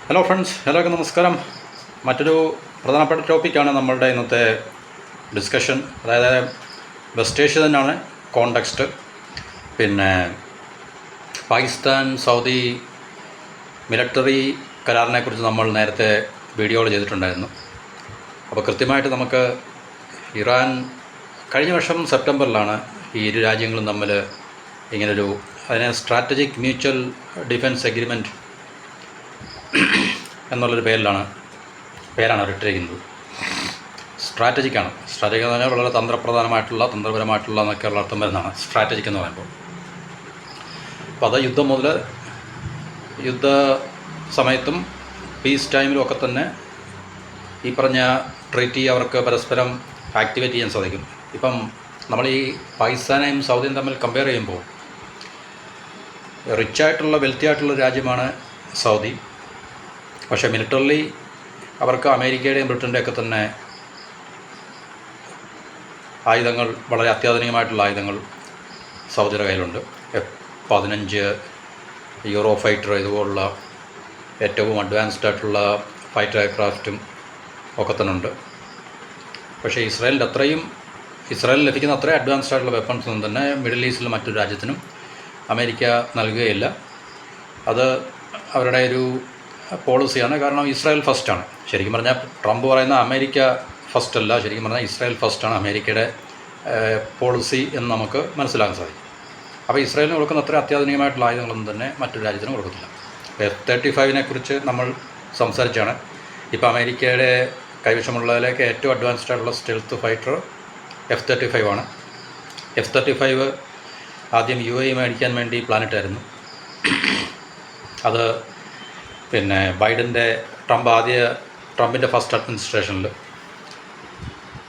Hello friends, എല്ലാവർക്കും നമസ്കാരം. മറ്റൊരു പ്രധാനപ്പെട്ട ടോപ്പിക്കാണ് നമ്മളുടെ ഇന്നത്തെ ഡിസ്കഷൻ. അതായത് വെസ്റ്റ് ഏഷ്യ തന്നെയാണ് കോണ്ടെക്സ്റ്റ്. പിന്നെ പാകിസ്ഥാൻ സൗദി മിലിറ്ററി കരാറിനെക്കുറിച്ച് നമ്മൾ നേരത്തെ വീഡിയോകൾ ചെയ്തിട്ടുണ്ടായിരുന്നു. അപ്പോൾ കൃത്യമായിട്ട് നമുക്ക് ഇറാൻ കഴിഞ്ഞ വർഷം സെപ്റ്റംബറിലാണ് ഈ ഇരു രാജ്യങ്ങളും തമ്മിൽ ഇങ്ങനൊരു അതിനെ സ്ട്രാറ്റജിക് മ്യൂച്വൽ ഡിഫൻസ് എഗ്രിമെൻറ്റ് എന്നുള്ളൊരു പേരാണ് ഇട്ടിരിക്കുന്നത്. സ്ട്രാറ്റജിക്കാണ്. സ്ട്രാറ്റജിക് എന്ന് പറഞ്ഞാൽ വളരെ തന്ത്രപരമായിട്ടുള്ള എന്നൊക്കെയുള്ള അർത്ഥം വരുന്നതാണ് സ്ട്രാറ്റജിക് എന്ന് പറയുമ്പോൾ. അപ്പോൾ അത് യുദ്ധ സമയത്തും പീസ് ടൈമിലും ഒക്കെ തന്നെ ഈ പറഞ്ഞ ട്രീറ്റി അവർക്ക് പരസ്പരം ആക്ടിവേറ്റ് ചെയ്യാൻ സാധിക്കും. ഇപ്പം നമ്മൾ ഈ പാകിസ്ഥാനെയും സൗദിയും തമ്മിൽ കമ്പയർ ചെയ്യുമ്പോൾ വെൽത്തി ആയിട്ടുള്ള രാജ്യമാണ് സൗദി. പക്ഷേ മിലിറ്ററിലി അവർക്ക് അമേരിക്കയുടെയും ബ്രിട്ടൻ്റെയൊക്കെ തന്നെ ആയുധങ്ങൾ, വളരെ അത്യാധുനികമായിട്ടുള്ള ആയുധങ്ങൾ സൗദിയുടെ കയ്യിലുണ്ട്. F-15 യൂറോ ഫൈറ്റർ ഇതുപോലുള്ള ഏറ്റവും അഡ്വാൻസ്ഡ് ആയിട്ടുള്ള ഫൈറ്റർ എയർക്രാഫ്റ്റും ഒക്കെ തന്നെ ഉണ്ട്. പക്ഷേ ഇസ്രായേലിന് ലഭിക്കുന്ന അത്രയും അഡ്വാൻസ്ഡ് ആയിട്ടുള്ള വെപ്പൺസ് ഒന്നും തന്നെ മിഡിൽ ഈസ്റ്റിലെ മറ്റൊരു രാജ്യത്തിനും അമേരിക്ക നൽകുകയില്ല. അത് അവരുടെ ഒരു പോളിസിയാണ്. കാരണം ഇസ്രായേൽ ഫസ്റ്റാണ്. ശരിക്കും പറഞ്ഞാൽ ട്രംപ് പറയുന്ന അമേരിക്ക ഫസ്റ്റ് അല്ല, ശരിക്കും പറഞ്ഞാൽ ഇസ്രായേൽ ഫസ്റ്റാണ് അമേരിക്കയുടെ പോളിസി എന്ന് നമുക്ക് മനസ്സിലാക്കാൻ സാധിക്കും. അപ്പോൾ ഇസ്രായേലിന് കൊടുക്കുന്ന അത്ര അത്യാധുനികമായിട്ടുള്ള ആയുധങ്ങളൊന്നും തന്നെ മറ്റൊരു രാജ്യത്തിനും കൊടുക്കത്തില്ല. F-35 കുറിച്ച് നമ്മൾ സംസാരിച്ചാണ്. ഇപ്പോൾ അമേരിക്കയുടെ കൈവശമുള്ളതിലേക്ക് ഏറ്റവും അഡ്വാൻസ്ഡ് ആയിട്ടുള്ള സ്റ്റെൽത്ത് ഫൈറ്റർ F-35 ആണ്. F-35 ആദ്യം UAE മേടിക്കാൻ വേണ്ടി പ്ലാനിട്ടായിരുന്നു. അത് പിന്നെ ട്രംപിൻ്റെ ഫസ്റ്റ് അഡ്മിനിസ്ട്രേഷനിൽ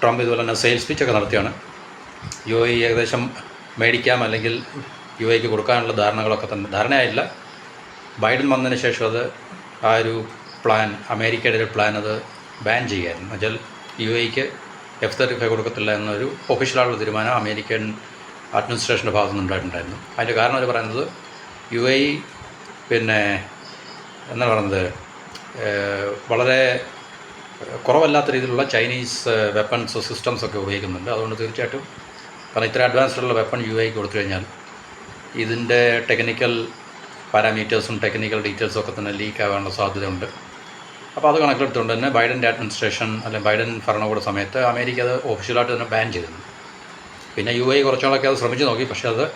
ട്രംപ് ഇതുപോലെ തന്നെ സെയിൽസ് പിച്ചൊക്കെ നടത്തിയാണ്. UAE ഏകദേശം മേടിക്കാം അല്ലെങ്കിൽ UAE കൊടുക്കാനുള്ള ധാരണയായില്ല. ബൈഡൻ വന്നതിന് ശേഷം അത് ആ ഒരു പ്ലാൻ, അമേരിക്കയുടെ ഒരു പ്ലാൻ അത് ബാൻ ചെയ്യായിരുന്നു. എന്നുവെച്ചാൽ UAE F-35 കൊടുക്കത്തില്ല എന്നൊരു ഒഫീഷ്യലായിട്ടുള്ള തീരുമാനം അമേരിക്കൻ അഡ്മിനിസ്ട്രേഷൻ്റെ ഭാഗത്തു നിന്നുണ്ടായിട്ടുണ്ടായിരുന്നു. അതിൻ്റെ കാരണം അവർ പറയുന്നത് UAE എന്നാണ് പറയുന്നത്, വളരെ കുറവല്ലാത്ത രീതിയിലുള്ള ചൈനീസ് വെപ്പൺസ് സിസ്റ്റംസൊക്കെ ഉപയോഗിക്കുന്നുണ്ട്. അതുകൊണ്ട് തീർച്ചയായിട്ടും, കാരണം ഇത്ര അഡ്വാൻസ്ഡുള്ള വെപ്പൺ UAE കൊടുത്തു കഴിഞ്ഞാൽ ഇതിൻ്റെ ടെക്നിക്കൽ പാരാമീറ്റേഴ്സും ടെക്നിക്കൽ ഡീറ്റെയിൽസും ഒക്കെ തന്നെ ലീക്ക് ആകാനുള്ള സാധ്യതയുണ്ട്. അപ്പോൾ അത് കണക്കിലെടുത്തുകൊണ്ട് തന്നെ ബൈഡൻ്റെ അഡ്മിനിസ്ട്രേഷൻ അല്ലെങ്കിൽ ബൈഡൻ ഭരണകൂട സമയത്ത് അമേരിക്ക അത് ഒഫീഷ്യലായിട്ട് തന്നെ ബാൻ ചെയ്തിരുന്നു. പിന്നെ UAE കുറച്ചുകളൊക്കെ അത് ശ്രമിച്ചു നോക്കി, പക്ഷേ അത്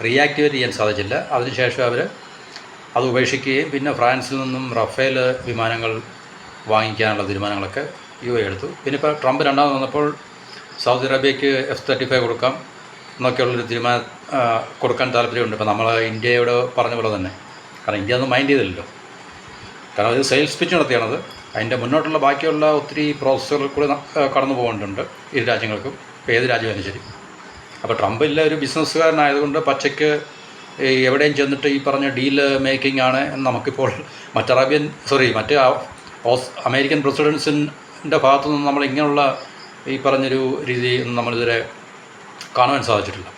റീആക്ടിവേറ്റ് ചെയ്യാൻ സാധിച്ചില്ല. അതിനുശേഷം അവർ അത് ഉപേക്ഷിക്കുകയും പിന്നെ ഫ്രാൻസിൽ നിന്നും റഫേൽ വിമാനങ്ങൾ വാങ്ങിക്കാനുള്ള തീരുമാനങ്ങളൊക്കെ UAE എടുത്തു. പിന്നെ ഇപ്പോൾ ട്രംപ് രണ്ടാമത് വന്നപ്പോൾ സൗദി അറേബ്യയ്ക്ക് F-35 കൊടുക്കാം എന്നൊക്കെയുള്ളൊരു തീരുമാനം കൊടുക്കാൻ താല്പര്യമുണ്ട്. ഇപ്പോൾ നമ്മൾ ഇന്ത്യയോട് പറഞ്ഞ പോലെ തന്നെ, കാരണം ഇന്ത്യ ഒന്നും മൈൻഡ് ചെയ്തില്ലല്ലോ. കാരണം ഇത് സെയിൽസ് പിച്ച് നടത്തിയാണത്. അതിൻ്റെ മുന്നോട്ടുള്ള ബാക്കിയുള്ള ഒത്തിരി പ്രോസസ്സുകൾ കൂടി കടന്നു പോകേണ്ടതുണ്ട് ഇരു രാജ്യങ്ങൾക്കും, ഏത് രാജ്യമായാലും ശരി. അപ്പോൾ ട്രംപ് ഇല്ല ഒരു ബിസിനസ്സുകാരനായതുകൊണ്ട് പച്ചയ്ക്ക് എവിടെയും ചെന്നിട്ട് ഈ പറഞ്ഞ ഡീൽ മേക്കിംഗ് ആണ് എന്ന് നമുക്കിപ്പോൾ മറ്റ് അമേരിക്കൻ പ്രസിഡൻസിൻ്റെ ഭാഗത്തു നിന്ന് നമ്മൾ ഇങ്ങനെയുള്ള ഈ പറഞ്ഞൊരു രീതി ഒന്നും നമ്മളിതുവരെ കാണുവാൻ സാധിച്ചിട്ടില്ല.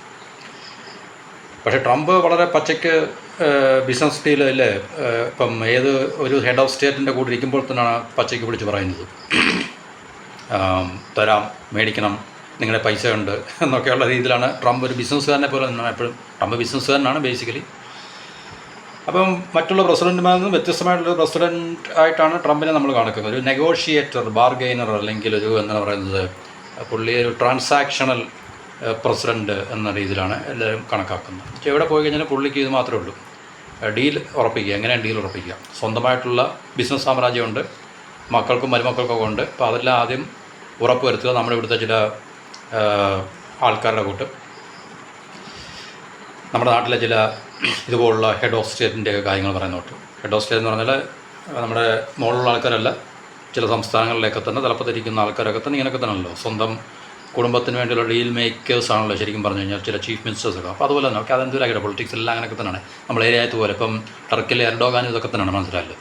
പക്ഷേ ട്രംപ് വളരെ പച്ചയ്ക്ക് ബിസിനസ് ഡീലല്ലേ, ഇപ്പം ഏത് ഒരു ഹെഡ് ഓഫ് സ്റ്റേറ്റിൻ്റെ കൂടെ ഇരിക്കുമ്പോൾ തന്നെയാണ് പച്ചയ്ക്ക് വിളിച്ച് പറയുന്നത്, തരാം, മേടിക്കണം, നിങ്ങളുടെ പൈസ ഉണ്ട് എന്നൊക്കെയുള്ള രീതിയിലാണ് ട്രംപ് ഒരു ബിസിനസ്സുകാരനെ പോലെ തന്നെയാണ് എപ്പോഴും. ട്രംപ് ബിസിനസ്സുകാരനാണ് ബേസിക്കലി. അപ്പം മറ്റുള്ള പ്രസിഡൻറ്റുമാരിൽ നിന്നും വ്യത്യസ്തമായിട്ടുള്ള പ്രസിഡൻറ്റ് ആയിട്ടാണ് ട്രംപിനെ നമ്മൾ കാണിക്കുന്നത്. ഒരു നെഗോഷിയേറ്റർ, ബാർഗെയിനർ, അല്ലെങ്കിൽ എന്താണ് പറയുന്നത്, പുള്ളി ഒരു ട്രാൻസാക്ഷണൽ പ്രസിഡൻറ്റ് എന്ന രീതിയിലാണ് എല്ലാവരും കണക്കാക്കുന്നത്. പക്ഷേ എവിടെ പോയി കഴിഞ്ഞാൽ പുള്ളിക്ക് ഇത് മാത്രമേ ഉള്ളൂ, ഡീൽ ഉറപ്പിക്കുക. എങ്ങനെയാണ് ഡീൽ ഉറപ്പിക്കുക? സ്വന്തമായിട്ടുള്ള ബിസിനസ് സാമ്രാജ്യമുണ്ട്, മക്കൾക്കും മരുമക്കൾക്കൊക്കെ ഉണ്ട്. അപ്പോൾ അതെല്ലാം ആദ്യം ഉറപ്പ് വരുത്തുക. നമ്മുടെ ഇവിടുത്തെ ചില ആൾക്കാരുടെ കൂട്ട് നമ്മുടെ നാട്ടിലെ ചില ഇതുപോലുള്ള ഹെഡ് ഓഫ് സ്റ്റേറ്റിൻ്റെ കാര്യങ്ങൾ പറയുന്നോട്ട്. ഹെഡ് ഓഫ് സ്റ്റേറ്റ് എന്ന് പറഞ്ഞാൽ നമ്മുടെ മുകളിലുള്ള ആൾക്കാരല്ല, ചില സംസ്ഥാനങ്ങളിലൊക്കെ തന്നെ തലപ്പത്തിരിക്കുന്ന ആൾക്കാരൊക്കെ തന്നെ ഇങ്ങനെയൊക്കെ തന്നെയല്ലോ, സ്വന്തം കുടുംബത്തിന് വേണ്ടിയുള്ള ഡീൽ മേക്കേഴ്സ് ആണല്ലോ ശരിക്കും പറഞ്ഞു കഴിഞ്ഞാൽ ചില ചീഫ് മിനിസ്റ്റേഴ്സൊക്കെ. അപ്പോൾ അതുപോലെ തന്നെ ഒക്കെ അതെന്തൊരാകട്ടെ, പൊളിറ്റിക്സ് എല്ലാം അങ്ങനെയൊക്കെ തന്നെയാണ്. നമ്മൾ ഏരിയത്ത് പോലെ ഇപ്പം ടർക്കിലെ എർഡോഗാനും ഇതൊക്കെ തന്നെയാണ്, മനസ്സിലായല്ലോ.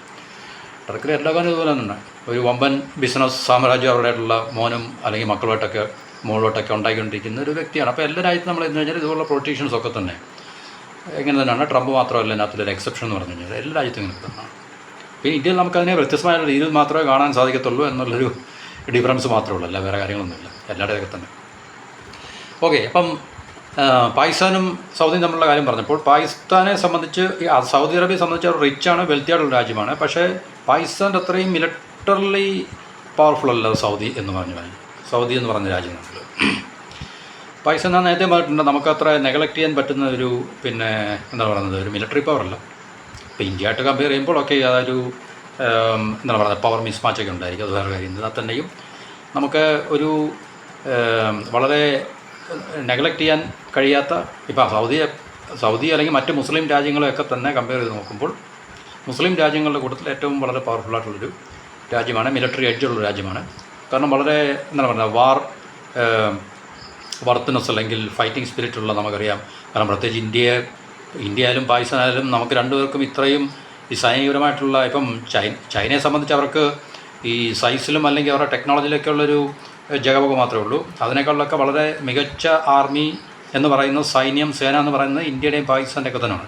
ടർക്കിലെ എർഡോഗാനും ഇതുപോലെ തന്നെ ഒരു വമ്പൻ ബിസിനസ് സാമ്രാജ്യം അവരുടെയായിട്ടുള്ള മോനും അല്ലെങ്കിൽ മുകളിലോട്ടൊക്കെ ഉണ്ടാക്കിക്കൊണ്ടിരിക്കുന്ന ഒരു വ്യക്തിയാണ്. അപ്പോൾ എല്ലാ രാജ്യത്തും നമ്മൾ എന്ന് കഴിഞ്ഞാൽ ഇതുപോലുള്ള പൊളിറ്റീഷ്യൻസൊക്കെ തന്നെ ഇങ്ങനെ തന്നെയാണ്. ട്രംപ് മാത്രമല്ല ഇതിനകത്തൊരു എക്സെപ്ഷൻ എന്ന് പറഞ്ഞു കഴിഞ്ഞാൽ എല്ലാ രാജ്യത്തും ഇങ്ങനെ തന്നെയാണ്. പിന്നെ ഇന്ത്യയിൽ നമുക്കതിനെ വ്യത്യസ്തമായ രീതിയിൽ മാത്രമേ കാണാൻ സാധിക്കത്തുള്ളൂ എന്നുള്ളൊരു ഡിഫറൻസ് മാത്രമേ ഉള്ളൂ, അല്ല വേറെ കാര്യങ്ങളൊന്നുമില്ല, എല്ലാവരുടെയൊക്കെ തന്നെ. ഓക്കെ, അപ്പം പാകിസ്ഥാനും സൗദിയും തമ്മിലുള്ള കാര്യം പറഞ്ഞപ്പോൾ പാകിസ്ഥാനെ സംബന്ധിച്ച് സൗദി അറേബ്യയെ സംബന്ധിച്ച് അവർ റിച്ചാണ്, വെൽത്തിയായിട്ടുള്ള രാജ്യമാണ്. പക്ഷേ പാകിസ്ഥാൻ്റെ അത്രയും മിലിറ്ററിലി പവർഫുൾ അല്ല സൗദി എന്ന് പറഞ്ഞ രാജ്യം. പാകിസ്ഥാൻ ഞാൻ നേരത്തെ പറഞ്ഞിട്ടുണ്ട്, നമുക്കത്ര നെഗ്ലക്റ്റ് ചെയ്യാൻ പറ്റുന്ന ഒരു എന്താ പറയുന്നത് ഒരു മിലിറ്ററി പവറല്ല. ഇപ്പോൾ ഇന്ത്യയായിട്ട് കമ്പയർ ചെയ്യുമ്പോൾ ഒക്കെ അതൊരു എന്താണ് പറയുന്നത് പവർ മിസ്മാച്ചൊക്കെ ഉണ്ടായിരിക്കും, അത് വേറെ കാര്യം. എന്നാൽ തന്നെയും നമുക്ക് ഒരു വളരെ നെഗ്ലക്റ്റ് ചെയ്യാൻ കഴിയാത്ത ഇപ്പോൾ സൗദി അല്ലെങ്കിൽ മറ്റ് മുസ്ലിം രാജ്യങ്ങളെയൊക്കെ തന്നെ കമ്പയർ ചെയ്ത് നോക്കുമ്പോൾ മുസ്ലിം രാജ്യങ്ങളുടെ കൂട്ടത്തിൽ ഏറ്റവും വളരെ പവർഫുള്ളായിട്ടുള്ളൊരു രാജ്യമാണ്, മിലിറ്ററി എഡ്ജുള്ള രാജ്യമാണ്. കാരണം വളരെ എന്താണ് പറയുന്നത് വർത്തനസ് അല്ലെങ്കിൽ ഫൈറ്റിംഗ് സ്പിരിറ്റുള്ള നമുക്കറിയാം. കാരണം പ്രത്യേകിച്ച് ഇന്ത്യയായാലും പാകിസ്ഥാനായാലും നമുക്ക് രണ്ടുപേർക്കും ഇത്രയും ഈ സൈനികപരമായിട്ടുള്ള ഇപ്പം ചൈനയെ സംബന്ധിച്ച് അവർക്ക് ഈ സൈസിലും അല്ലെങ്കിൽ അവരുടെ ടെക്നോളജിയിലൊക്കെ ഉള്ളൊരു ജഗപൊക മാത്രമേ ഉള്ളൂ. അതിനേക്കാളൊക്കെ വളരെ മികച്ച ആർമി എന്ന് പറയുന്ന സേന എന്ന് പറയുന്നത് ഇന്ത്യയുടെയും പാകിസ്ഥാൻ്റെ ഒക്കെ തന്നെയാണ്.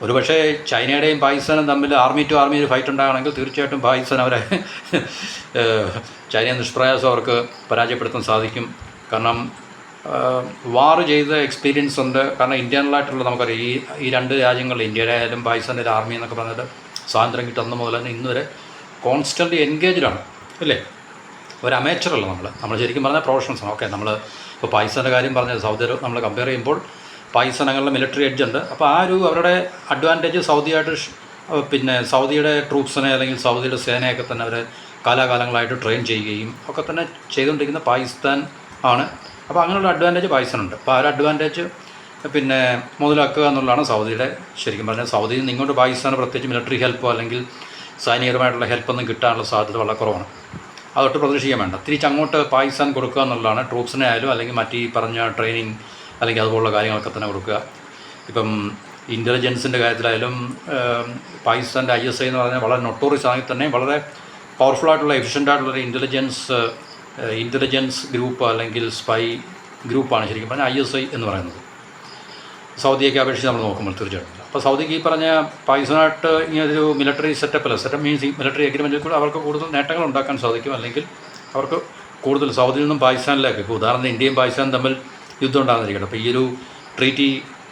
ഒരുപക്ഷേ ചൈനയുടെയും പാകിസ്ഥാനും തമ്മിൽ ആർമി ടു ആർമി ഒരു ഫൈറ്റ് ഉണ്ടാകണമെങ്കിൽ തീർച്ചയായിട്ടും പാകിസ്ഥാൻ അവരെ ചൈനയെ നിഷ്പ്രയാസം അവർക്ക് പരാജയപ്പെടുത്താൻ സാധിക്കും. കാരണം വാർ ചെയ്ത എക്സ്പീരിയൻസ് ഉണ്ട്. കാരണം ഇന്ത്യനിലായിട്ടുള്ള നമുക്കറിയാം ഈ രണ്ട് രാജ്യങ്ങൾ ഇന്ത്യയുടെ ആയാലും പാകിസ്ഥാൻ്റെ ആർമി എന്നൊക്കെ പറഞ്ഞിട്ട് സ്വാതന്ത്ര്യം കിട്ടുന്ന മുതൽ തന്നെ ഇന്ന് വരെ കോൺസ്റ്റൻ്റ്ലി എൻഗേജ്ഡാണ്, അല്ലേ? ഒരു അമേച്ചറല്ല നമ്മൾ ശരിക്കും പറഞ്ഞാൽ പ്രൊഫഷണൽസാണ്. ഓക്കെ, നമ്മൾ ഇപ്പോൾ പാകിസ്ഥാൻ്റെ കാര്യം പറഞ്ഞത് സൗദി നമ്മൾ കമ്പയർ ചെയ്യുമ്പോൾ പാകിസ്ഥാൻ അങ്ങനെയുള്ള മിലിറ്ററി എഡ്ജ് ഉണ്ട്. അപ്പോൾ ആ ഒരു അവരുടെ അഡ്വാൻറ്റേജ് സൗദിയുടെ ട്രൂപ്സിനെ അല്ലെങ്കിൽ സൗദിയുടെ സേനയൊക്കെ തന്നെ അവർ കാലാകാലങ്ങളായിട്ട് ട്രെയിൻ ചെയ്യുകയും ഒക്കെ തന്നെ ചെയ്തുകൊണ്ടിരിക്കുന്ന പാകിസ്ഥാൻ ആണ്. അപ്പോൾ അങ്ങനെയുള്ള അഡ്വാൻറ്റേജ് പാകിസ്ഥാനുണ്ട്. അപ്പോൾ ആ ഒരു അഡ്വാൻറ്റേജ് മുതലാക്കുക എന്നുള്ളതാണ് സൗദിയുടെ ശരിക്കും പറഞ്ഞാൽ. സൗദിയിൽ നിന്ന് ഇങ്ങോട്ട് പാകിസ്ഥാന് പ്രത്യേകിച്ച് മിലിറ്ററി ഹെൽപ്പോ അല്ലെങ്കിൽ സൈനികപരമായിട്ടുള്ള ഹെൽപ്പൊന്നും കിട്ടാനുള്ള സാധ്യത വളരെ കുറവാണ്. അതൊട്ട് പ്രതീക്ഷിക്കാൻ വേണ്ട. തിരിച്ചങ്ങോട്ട് പാകിസ്ഥാൻ കൊടുക്കുക എന്നുള്ളതാണ്, ട്രൂപ്സിനെ ആയാലും അല്ലെങ്കിൽ മറ്റീ പറഞ്ഞ ട്രെയിനിങ് അല്ലെങ്കിൽ അതുപോലുള്ള കാര്യങ്ങളൊക്കെ തന്നെ കൊടുക്കുക. ഇപ്പം ഇൻ്റലിജൻസിൻ്റെ കാര്യത്തിലായാലും പാകിസ്ഥാൻ്റെ ISI എന്ന് പറഞ്ഞാൽ വളരെ നൊട്ടോറിയസ് ആണെങ്കിൽ തന്നെ വളരെ പവർഫുള്ളായിട്ടുള്ള എഫിഷ്യൻ്റായിട്ടുള്ളൊരു ഇൻ്റലിജൻസ് ഗ്രൂപ്പ് അല്ലെങ്കിൽ സ്പൈ ഗ്രൂപ്പാണ് ശരിക്കും പറഞ്ഞാൽ ISI എന്ന് പറയുന്നത്. സൗദിയൊക്കെ അപേക്ഷിച്ച് നമ്മൾ നോക്കുമ്പോൾ തീർച്ചയായിട്ടും. അപ്പോൾ സൗദിക്ക് ഈ പറഞ്ഞ പാകിസ്ഥാനായിട്ട് ഇങ്ങനൊരു മിലിറ്ററി സെറ്റപ്പ് മീൻസ് ഈ മിലിറ്ററി അഗ്രിമെൻറ്റിൽ കൂടെ അവർക്ക് കൂടുതൽ നേട്ടങ്ങൾ ഉണ്ടാക്കാൻ സാധിക്കും. അല്ലെങ്കിൽ അവർക്ക് കൂടുതൽ സൗദിയിൽ നിന്നും പാകിസ്ഥാനിലേക്ക്, ഇപ്പോൾ ഉദാഹരണത്തിന് ഇന്ത്യയും പാകിസ്ഥാനും തമ്മിൽ യുദ്ധം ഉണ്ടാകുന്നിരിക്കട്ടെ, അപ്പോൾ ഈ ഒരു ട്രീറ്റി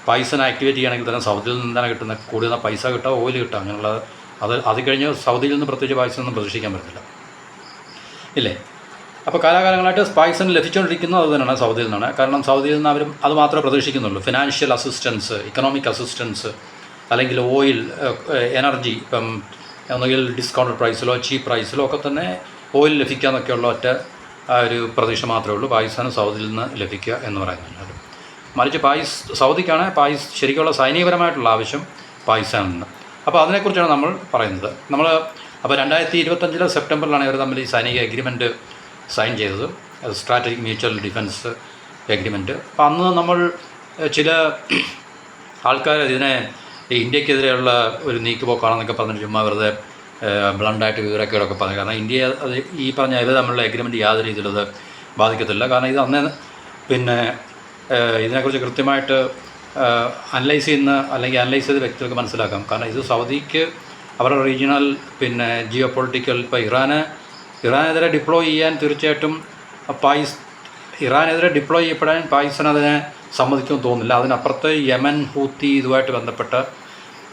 പാകിസ്ഥാൻ ആക്ടിവേറ്റ് ചെയ്യുകയാണെങ്കിൽ തന്നെ സൗദിയിൽ നിന്നാണ് കിട്ടുന്ന കൂടുതൽ പൈസ കിട്ടുക, ഓയിൽ കിട്ടുക, അങ്ങനെയുള്ള അത് കഴിഞ്ഞ് സൗദിയിൽ നിന്ന് പ്രത്യേകിച്ച് പാകിസ്ഥാനൊന്നും പ്രതീക്ഷിക്കാൻ പറ്റില്ല, ഇല്ലേ? അപ്പോൾ കാലാകാലങ്ങളായിട്ട് പാകിസ്ഥാൻ ലഭിച്ചുകൊണ്ടിരിക്കുന്നത് അത് തന്നെയാണ് സൗദിയിൽ നിന്നാണ്. കാരണം സൗദിയിൽ നിന്ന് അവരും അത് മാത്രമേ പ്രതീക്ഷിക്കുന്നുള്ളൂ. ഫിനാൻഷ്യൽ അസിസ്റ്റൻസ്, ഇക്കണോമിക് അസിസ്റ്റൻസ്, അല്ലെങ്കിൽ ഓയിൽ, എനർജി, ഇപ്പം ഒന്നുകിൽ ഡിസ്കൗണ്ടഡ് പ്രൈസിലോ ചീപ്പ് പ്രൈസിലോ ഒക്കെ തന്നെ ഓയിൽ ലഭിക്കുക എന്നൊക്കെയുള്ള ഒറ്റ ഒരു പ്രതീക്ഷ മാത്രമേ ഉള്ളൂ പാകിസ്ഥാനും സൗദിയിൽ നിന്ന് ലഭിക്കുക എന്ന് പറയുന്നത്. മറിച്ച് സൗദിക്കാണ് ശരിക്കുള്ള സൈനികപരമായിട്ടുള്ള ആവശ്യം പാകിസ്ഥാനിൽ നിന്ന്. അപ്പോൾ അതിനെക്കുറിച്ചാണ് നമ്മൾ പറയുന്നത്. അപ്പോൾ 2025 സെപ്റ്റംബറിലാണ് ഇവർ തമ്മിൽ ഈ സൈനിക എഗ്രിമെൻറ്റ് സൈൻ ചെയ്തത്, സ്ട്രാറ്റജിക് മ്യൂച്വൽ ഡിഫൻസ് എഗ്രിമെൻറ്റ്. അപ്പോൾ അന്ന് നമ്മൾ ചില ആൾക്കാർ ഇതിനെ ഇന്ത്യക്കെതിരെയുള്ള ഒരു നീക്കുപോക്കാണെന്നൊക്കെ പറഞ്ഞിട്ട് ചുമ്മാ വെറുതെ ബ്ലണ്ടായിട്ട് വിവരക്കേടൊക്കെ പറഞ്ഞു. കാരണം ഇന്ത്യ ഈ പറഞ്ഞ ഇവർ തമ്മിലുള്ള എഗ്രിമെൻറ്റ് യാതൊരു രീതിയിലത് ബാധിക്കത്തില്ല. കാരണം ഇത് അന്ന് ഇതിനെക്കുറിച്ച് കൃത്യമായിട്ട് അനലൈസ് ചെയ്ത വ്യക്തികൾക്ക് മനസ്സിലാക്കാം. കാരണം ഇത് സൗദിക്ക് അവരുടെ റീജിയണൽ ജിയോ പൊളിറ്റിക്കൽ ഇപ്പോൾ ഇറാനെതിരെ ഡിപ്ലോയ് ചെയ്യാൻ തീർച്ചയായിട്ടും ഇറാനെതിരെ ഡിപ്ലോയ് ചെയ്യപ്പെടാൻ പാകിസ്ഥാൻ അതിനെ സമ്മതിക്കുമെന്ന് തോന്നുന്നില്ല. അതിനപ്പുറത്ത് യമൻ ഹൂത്തി ഇതുമായിട്ട് ബന്ധപ്പെട്ട,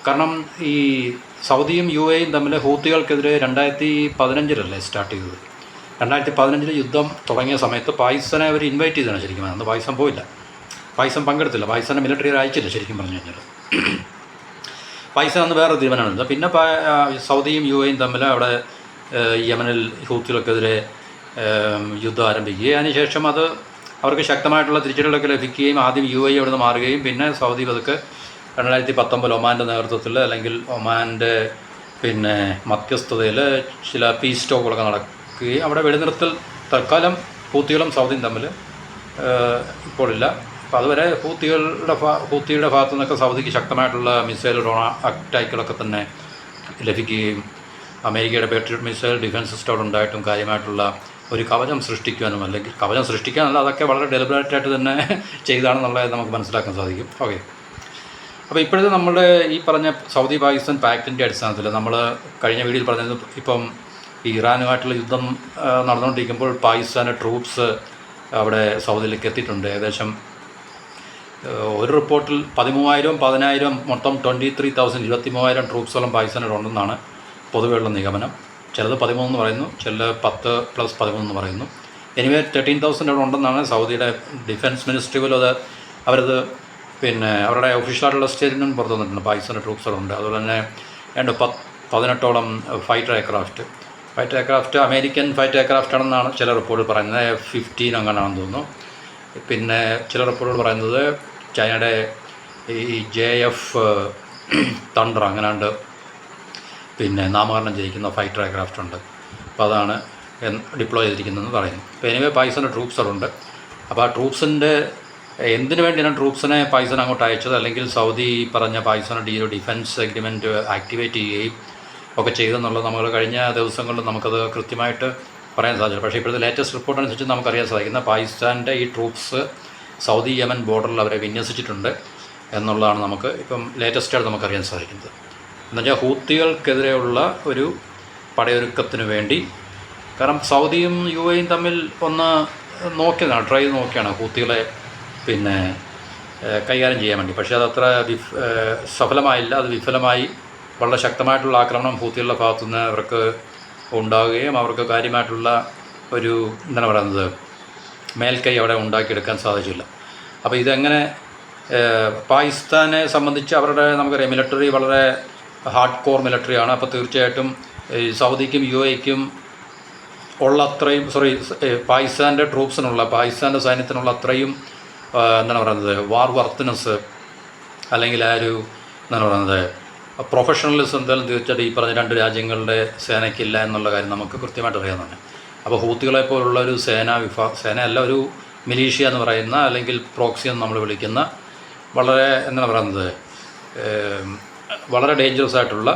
കാരണം ഈ സൗദിയും UAEയും തമ്മിൽ ഹൂത്തികൾക്കെതിരെ 2015 സ്റ്റാർട്ട് ചെയ്തത്. 2015 യുദ്ധം തുടങ്ങിയ സമയത്ത് പാകിസ്ഥാനെ അവർ ഇൻവൈറ്റ് ചെയ്തതാണ് ശരിക്കും. അന്ന് പാകിസ്ഥാൻ പോയില്ല, പാകിസ്ഥാൻ പങ്കെടുത്തില്ല, പാകിസ്ഥാനെ മിലിറ്ററി അയച്ചില്ല ശരിക്കും പറഞ്ഞു കഴിഞ്ഞാൽ. പാകിസ്ഥാൻ അന്ന് വേറെ തീരുമാനമാണ്. പിന്നെ സൗദിയും UAEയും തമ്മിൽ അവിടെ യമനിൽ ഹൂത്തികൾക്കെതിരെ യുദ്ധം ആരംഭിക്കുകയും അതിനുശേഷം അത് അവർക്ക് ശക്തമായിട്ടുള്ള തിരിച്ചടികളൊക്കെ ലഭിക്കുകയും ആദ്യം UAE അവിടെ നിന്ന് മാറുകയും പിന്നെ സൗദി പതുക്കെ 2019 ഒമാൻ്റെ നേതൃത്വത്തിൽ അല്ലെങ്കിൽ ഒമാൻ്റെ മധ്യസ്ഥതയിൽ ചില പീസ് ടോക്കുകളൊക്കെ നടക്കുകയും അവിടെ വെടിനിർത്തൽ തൽക്കാലം ഹൂത്തികളും സൗദിയും തമ്മിൽ ഇപ്പോഴില്ല. അപ്പോൾ അതുവരെ ഹൂത്തിയുടെ ഭാഗത്തു നിന്നൊക്കെ സൗദിക്ക് ശക്തമായിട്ടുള്ള മിസൈൽ അറ്റാക്കുകളൊക്കെ തന്നെ ലഭിക്കുകയും അമേരിക്കയുടെ പേട്രിയോട്ട് മിസൈൽ ഡിഫൻസ് സിസ്റ്റം അവിടെ ഉണ്ടായിട്ടും കാര്യമായിട്ടുള്ള ഒരു കവചം സൃഷ്ടിക്കാനും, അല്ലെങ്കിൽ കവചം സൃഷ്ടിക്കാനല്ല, അതൊക്കെ വളരെ ഡെലിബറേറ്റായിട്ട് തന്നെ ചെയ്താണെന്നുള്ളത് നമുക്ക് മനസ്സിലാക്കാൻ സാധിക്കും. ഓക്കെ, അപ്പോൾ ഇപ്പോഴത്തെ നമ്മുടെ ഈ പറഞ്ഞ സൗദി പാകിസ്ഥാൻ പാക്റ്റിൻ്റെ അടിസ്ഥാനത്തിൽ നമ്മൾ കഴിഞ്ഞ വീഡിയോയിൽ പറഞ്ഞത് ഇപ്പം ഇറാനുമായിട്ടുള്ള യുദ്ധം നടന്നുകൊണ്ടിരിക്കുമ്പോൾ പാകിസ്ഥാൻ്റെ ട്രൂപ്സ് അവിടെ സൗദിയിലേക്ക് എത്തിയിട്ടുണ്ട്. ഏകദേശം ഒരു റിപ്പോർട്ടിൽ 13,000 മൊത്തം 23,000 23,000 ട്രൂപ്സോളം പാകിസ്ഥാനിലുണ്ടെന്നാണ് പൊതുവെയുള്ള നിഗമനം. ചിലത് 13 എന്ന് പറയുന്നു, ചില 10 + 13 എന്ന് പറയുന്നു. എനിവേ 13,000 അവിടെ ഉണ്ടെന്നാണ് സൗദിയുടെ ഡിഫൻസ് മിനിസ്ട്രി പോലും അവരത് അവരുടെ ഒഫീഷ്യലായിട്ടുള്ള സ്റ്റേറ്റ്മെൻറ്റ് പുറത്തു വന്നിട്ടുണ്ട്. പാകിസ്ഥാൻ്റെ ട്രൂപ്സുകളുണ്ട്. അതുപോലെ തന്നെ 18ഓളം fighter aircraft American fighter aircraft ആണെന്നാണ് ചില റിപ്പോർട്ടുകൾ പറയുന്നത്. F-15 അങ്ങനെയാണെന്ന് തോന്നുന്നു. പിന്നെ ചില റിപ്പോർട്ടുകൾ പറയുന്നത് ചൈനയുടെ ഈ JF തണ്ടർ അങ്ങനെയാണ്ട് നാമകരണം ചെയ്യിക്കുന്ന ഫൈറ്റർ എയർക്രാഫ്റ്റ് ഉണ്ട്. അപ്പോൾ അതാണ് ഡിപ്ലോയ് ചെയ്തിരിക്കുന്നതെന്ന് പറയുന്നു. അപ്പോൾ എനിവേ പാകിസ്ഥാൻ്റെ ട്രൂപ്സുകളുണ്ട്. അപ്പോൾ ആ ട്രൂപ്സിൻ്റെ എന്തിനു വേണ്ടിയാണ് ട്രൂപ്സിനെ പാകിസ്ഥാൻ അങ്ങോട്ട് അയച്ചത്, അല്ലെങ്കിൽ സൗദി പറഞ്ഞ പാകിസ്ഥാൻ്റെ ഡിഫൻസ് എഗ്രിമെൻറ്റ് ആക്ടിവേറ്റ് ചെയ്യുകയും ഒക്കെ ചെയ്തെന്നുള്ളത് നമ്മൾ കഴിഞ്ഞ ദിവസങ്ങളിൽ നമുക്കത് കൃത്യമായിട്ട് പറയാൻ സാധിച്ചില്ല. പക്ഷേ ഇപ്പോഴത്തെ ലേറ്റസ്റ്റ് റിപ്പോർട്ട് അനുസരിച്ച് നമുക്കറിയാൻ സാധിക്കുന്ന പാകിസ്ഥാൻ്റെ ഈ ട്രൂപ്സ് സൗദി യമൻ ബോർഡറിൽ അവരെ വിന്യസിച്ചിട്ടുണ്ട് എന്നുള്ളതാണ് നമുക്ക് ഇപ്പം ലേറ്റസ്റ്റായിട്ട് നമുക്കറിയാൻ സാധിക്കുന്നത്. എന്നുവെച്ചാൽ ഹൂത്തികൾക്കെതിരെയുള്ള ഒരു പടയൊരുക്കത്തിന് വേണ്ടി, കാരണം സൗദിയും UAEയും തമ്മിൽ ഒന്ന് ട്രൈ ചെയ്ത് നോക്കിയാണ് ഹൂത്തികളെ കൈകാര്യം ചെയ്യാൻ വേണ്ടി. പക്ഷേ അതത്ര സഫലമായില്ല. അത് വിഫലമായി. വളരെ ശക്തമായിട്ടുള്ള ആക്രമണം ഹൂത്തികളുടെ ഭാഗത്തുനിന്ന് അവർക്ക് ഉണ്ടാവുകയും അവർക്ക് കാര്യമായിട്ടുള്ള ഒരു മേൽക്കൈ അവിടെ ഉണ്ടാക്കിയെടുക്കാൻ സാധിച്ചില്ല. അപ്പോൾ ഇതെങ്ങനെ പാകിസ്ഥാനെ സംബന്ധിച്ച് അവരുടെ നമുക്കറിയാം മിലിറ്ററി വളരെ ഹാർഡ് കോർ മിലിറ്ററിയാണ്. അപ്പോൾ തീർച്ചയായിട്ടും ഈ സൗദിക്കും UAEക്കും ഉള്ള അത്രയും പാകിസ്ഥാൻ്റെ ട്രൂപ്സിനുള്ള പാകിസ്ഥാൻ്റെ സൈന്യത്തിനുള്ള അത്രയും വാർ വർത്തിനെസ് അല്ലെങ്കിൽ ആ ഒരു പ്രൊഫഷണലിസം എന്തായാലും തീർച്ചയായിട്ടും ഈ പറഞ്ഞ രണ്ട് രാജ്യങ്ങളുടെ സേനയ്ക്കില്ല എന്നുള്ള കാര്യം നമുക്ക് കൃത്യമായിട്ട് അറിയാവുന്നതാണ്. അപ്പോൾ ഹൂത്തികളെ പോലുള്ള ഒരു സേനയല്ല, ഒരു മിലീഷ്യ എന്ന് പറയുന്ന അല്ലെങ്കിൽ പ്രോക്സി എന്ന് നമ്മൾ വിളിക്കുന്ന വളരെ വളരെ ഡേഞ്ചറസ് ആയിട്ടുള്ള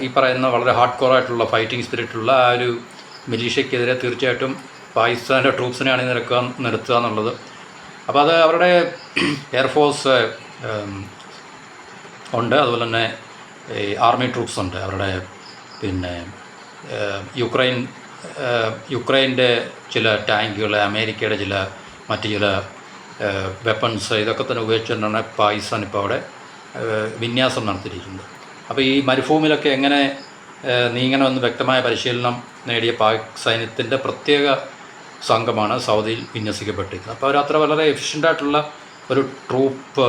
ഈ പറയുന്ന വളരെ ഹാർഡ് കോർ ആയിട്ടുള്ള ഫൈറ്റിംഗ് സ്പിരിറ്റുള്ള ആ ഒരു മിലീഷ്യക്കെതിരെ തീർച്ചയായിട്ടും പാകിസ്ഥാൻ്റെ ട്രൂപ്സിനെയാണ് നിർത്തുക എന്നുള്ളത്. അപ്പോൾ അത് അവരുടെ എയർഫോഴ്സ് ഉണ്ട്, അതുപോലെ തന്നെ ഈ ആർമി ട്രൂപ്സ് ഉണ്ട്. അവരുടെ യുക്രൈൻ്റെ ചില ടാങ്കുകൾ, അമേരിക്കയുടെ മറ്റ് ചില വെപ്പൺസ്, ഇതൊക്കെ തന്നെ ഉപയോഗിച്ചുകൊണ്ടാണ് പാകിസ്ഥാൻ ഇപ്പോൾ അവിടെ വിന്യാസം നടത്തിയിരിക്കുന്നത്. അപ്പോൾ ഈ മരുഭൂമിയിലൊക്കെ എങ്ങനെ നീങ്ങണമെന്ന് വ്യക്തമായ പരിശീലനം നേടിയ പാക് സൈന്യത്തിൻ്റെ പ്രത്യേക സംഘമാണ് സൗദിയിൽ വിന്യസിക്കപ്പെട്ടിരിക്കുന്നത്. അപ്പോൾ അവരത്ര വളരെ എഫിഷ്യൻ്റായിട്ടുള്ള ഒരു ട്രൂപ്പ്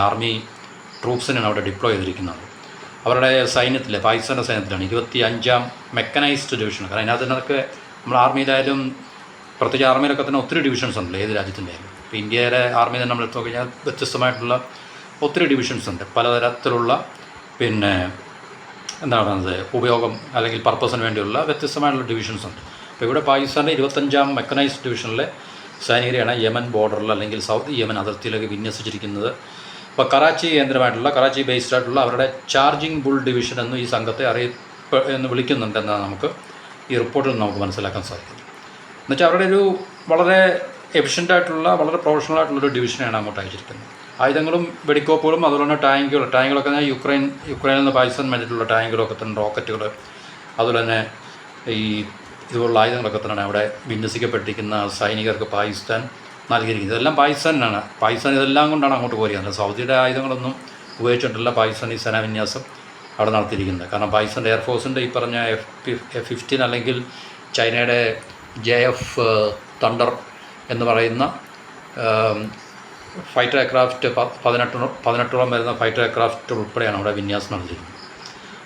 ആർമി ട്രൂപ്സിനാണ് അവിടെ ഡിപ്ലോയ് ചെയ്തിരിക്കുന്നത്. അവരുടെ പാകിസ്ഥാൻ്റെ സൈന്യത്തിലാണ് 25ാം മെക്കനൈസ്ഡ് ഡിവിഷൻ. കാരണം അതിനകത്തൊക്കെ നമ്മൾ ആർമിയിലായാലും പ്രത്യേകിച്ച് ആർമിയിലൊക്കെ തന്നെ ഒത്തിരി ഡിവിഷൻസ് ഉണ്ടല്ലോ, ഏത് രാജ്യത്തിൻ്റെ ആയാലും. ഇപ്പോൾ ഇന്ത്യയിലെ ആർമി തന്നെ നമ്മൾ എടുത്തു നോക്കിക്കഴിഞ്ഞാൽ വ്യത്യസ്തമായിട്ടുള്ള ഒത്തിരി ഡിവിഷൻസ് ഉണ്ട്. പലതരത്തിലുള്ള ഉപയോഗം അല്ലെങ്കിൽ പർപ്പസിന് വേണ്ടിയുള്ള വ്യത്യസ്തമായിട്ടുള്ള ഡിവിഷൻസ് ഉണ്ട്. അപ്പോൾ ഇവിടെ പാകിസ്ഥാൻ്റെ 25ാം മെക്കനൈസ്ഡ് ഡിവിഷനിലെ സൈനികരെയാണ് യമൻ ബോർഡറിൽ അല്ലെങ്കിൽ സൗദി യമൻ അതിർത്തിയിലേക്ക് വിന്യസിച്ചിരിക്കുന്നത്. അപ്പോൾ കറാച്ചി ബേസ്ഡ് ആയിട്ടുള്ള അവരുടെ ചാർജിങ് ബുൾ ഡിവിഷൻ എന്ന് ഈ സംഘത്തെ എന്ന് വിളിക്കുന്നുണ്ടെന്നാണ് നമുക്ക് ഈ റിപ്പോർട്ടിൽ നമുക്ക് മനസ്സിലാക്കാൻ സാധിക്കുന്നത്. എന്നുവെച്ചാൽ അവരുടെ ഒരു വളരെ എഫിഷ്യൻ്റായിട്ടുള്ള വളരെ പ്രൊഫഷണലായിട്ടുള്ളൊരു ഡിവിഷനാണ് അങ്ങോട്ട് അയച്ചിരിക്കുന്നത്. ആയുധങ്ങളും വെടിക്കോപ്പുകളും അതുപോലെ തന്നെ ടാങ്കുകളൊക്കെ യുക്രൈനിൽ നിന്ന് പാകിസ്ഥാൻ മേടിച്ചിട്ടുള്ള ടാങ്കുകളൊക്കെ തന്നെ, റോക്കറ്റുകൾ, അതുപോലെ തന്നെ ഈ ഇതുപോലുള്ള ആയുധങ്ങളൊക്കെ തന്നെയാണ് അവിടെ വിന്യസിക്കപ്പെട്ടിരിക്കുന്ന സൈനികർക്ക് പാകിസ്ഥാൻ നൽകിയിരിക്കുന്നത്. ഇതെല്ലാം പാകിസ്ഥാൻ ഇതെല്ലാം കൊണ്ടാണ് അങ്ങോട്ട് പോരുന്നത്. സൗദിയുടെ ആയുധങ്ങളൊന്നും ഉപയോഗിച്ചിട്ടുള്ള പാകിസ്ഥാൻ ഈ സേനാവിന്യാസം അവിടെ നടത്തിയിരിക്കുന്നത്. കാരണം പാകിസ്ഥാൻ്റെ എയർഫോഴ്സിൻ്റെ ഈ പറഞ്ഞ F-15 അല്ലെങ്കിൽ ചൈനയുടെ JF തണ്ടർ എന്ന് പറയുന്ന ഫൈറ്റർ എയർക്രാഫ്റ്റ് 18ഓളം വരുന്ന ഫൈറ്റർ എയർക്രാഫ്റ്റ് ഉൾപ്പെടെയാണ് അവിടെ വിന്യാസം നടത്തിയിരിക്കുന്നത്.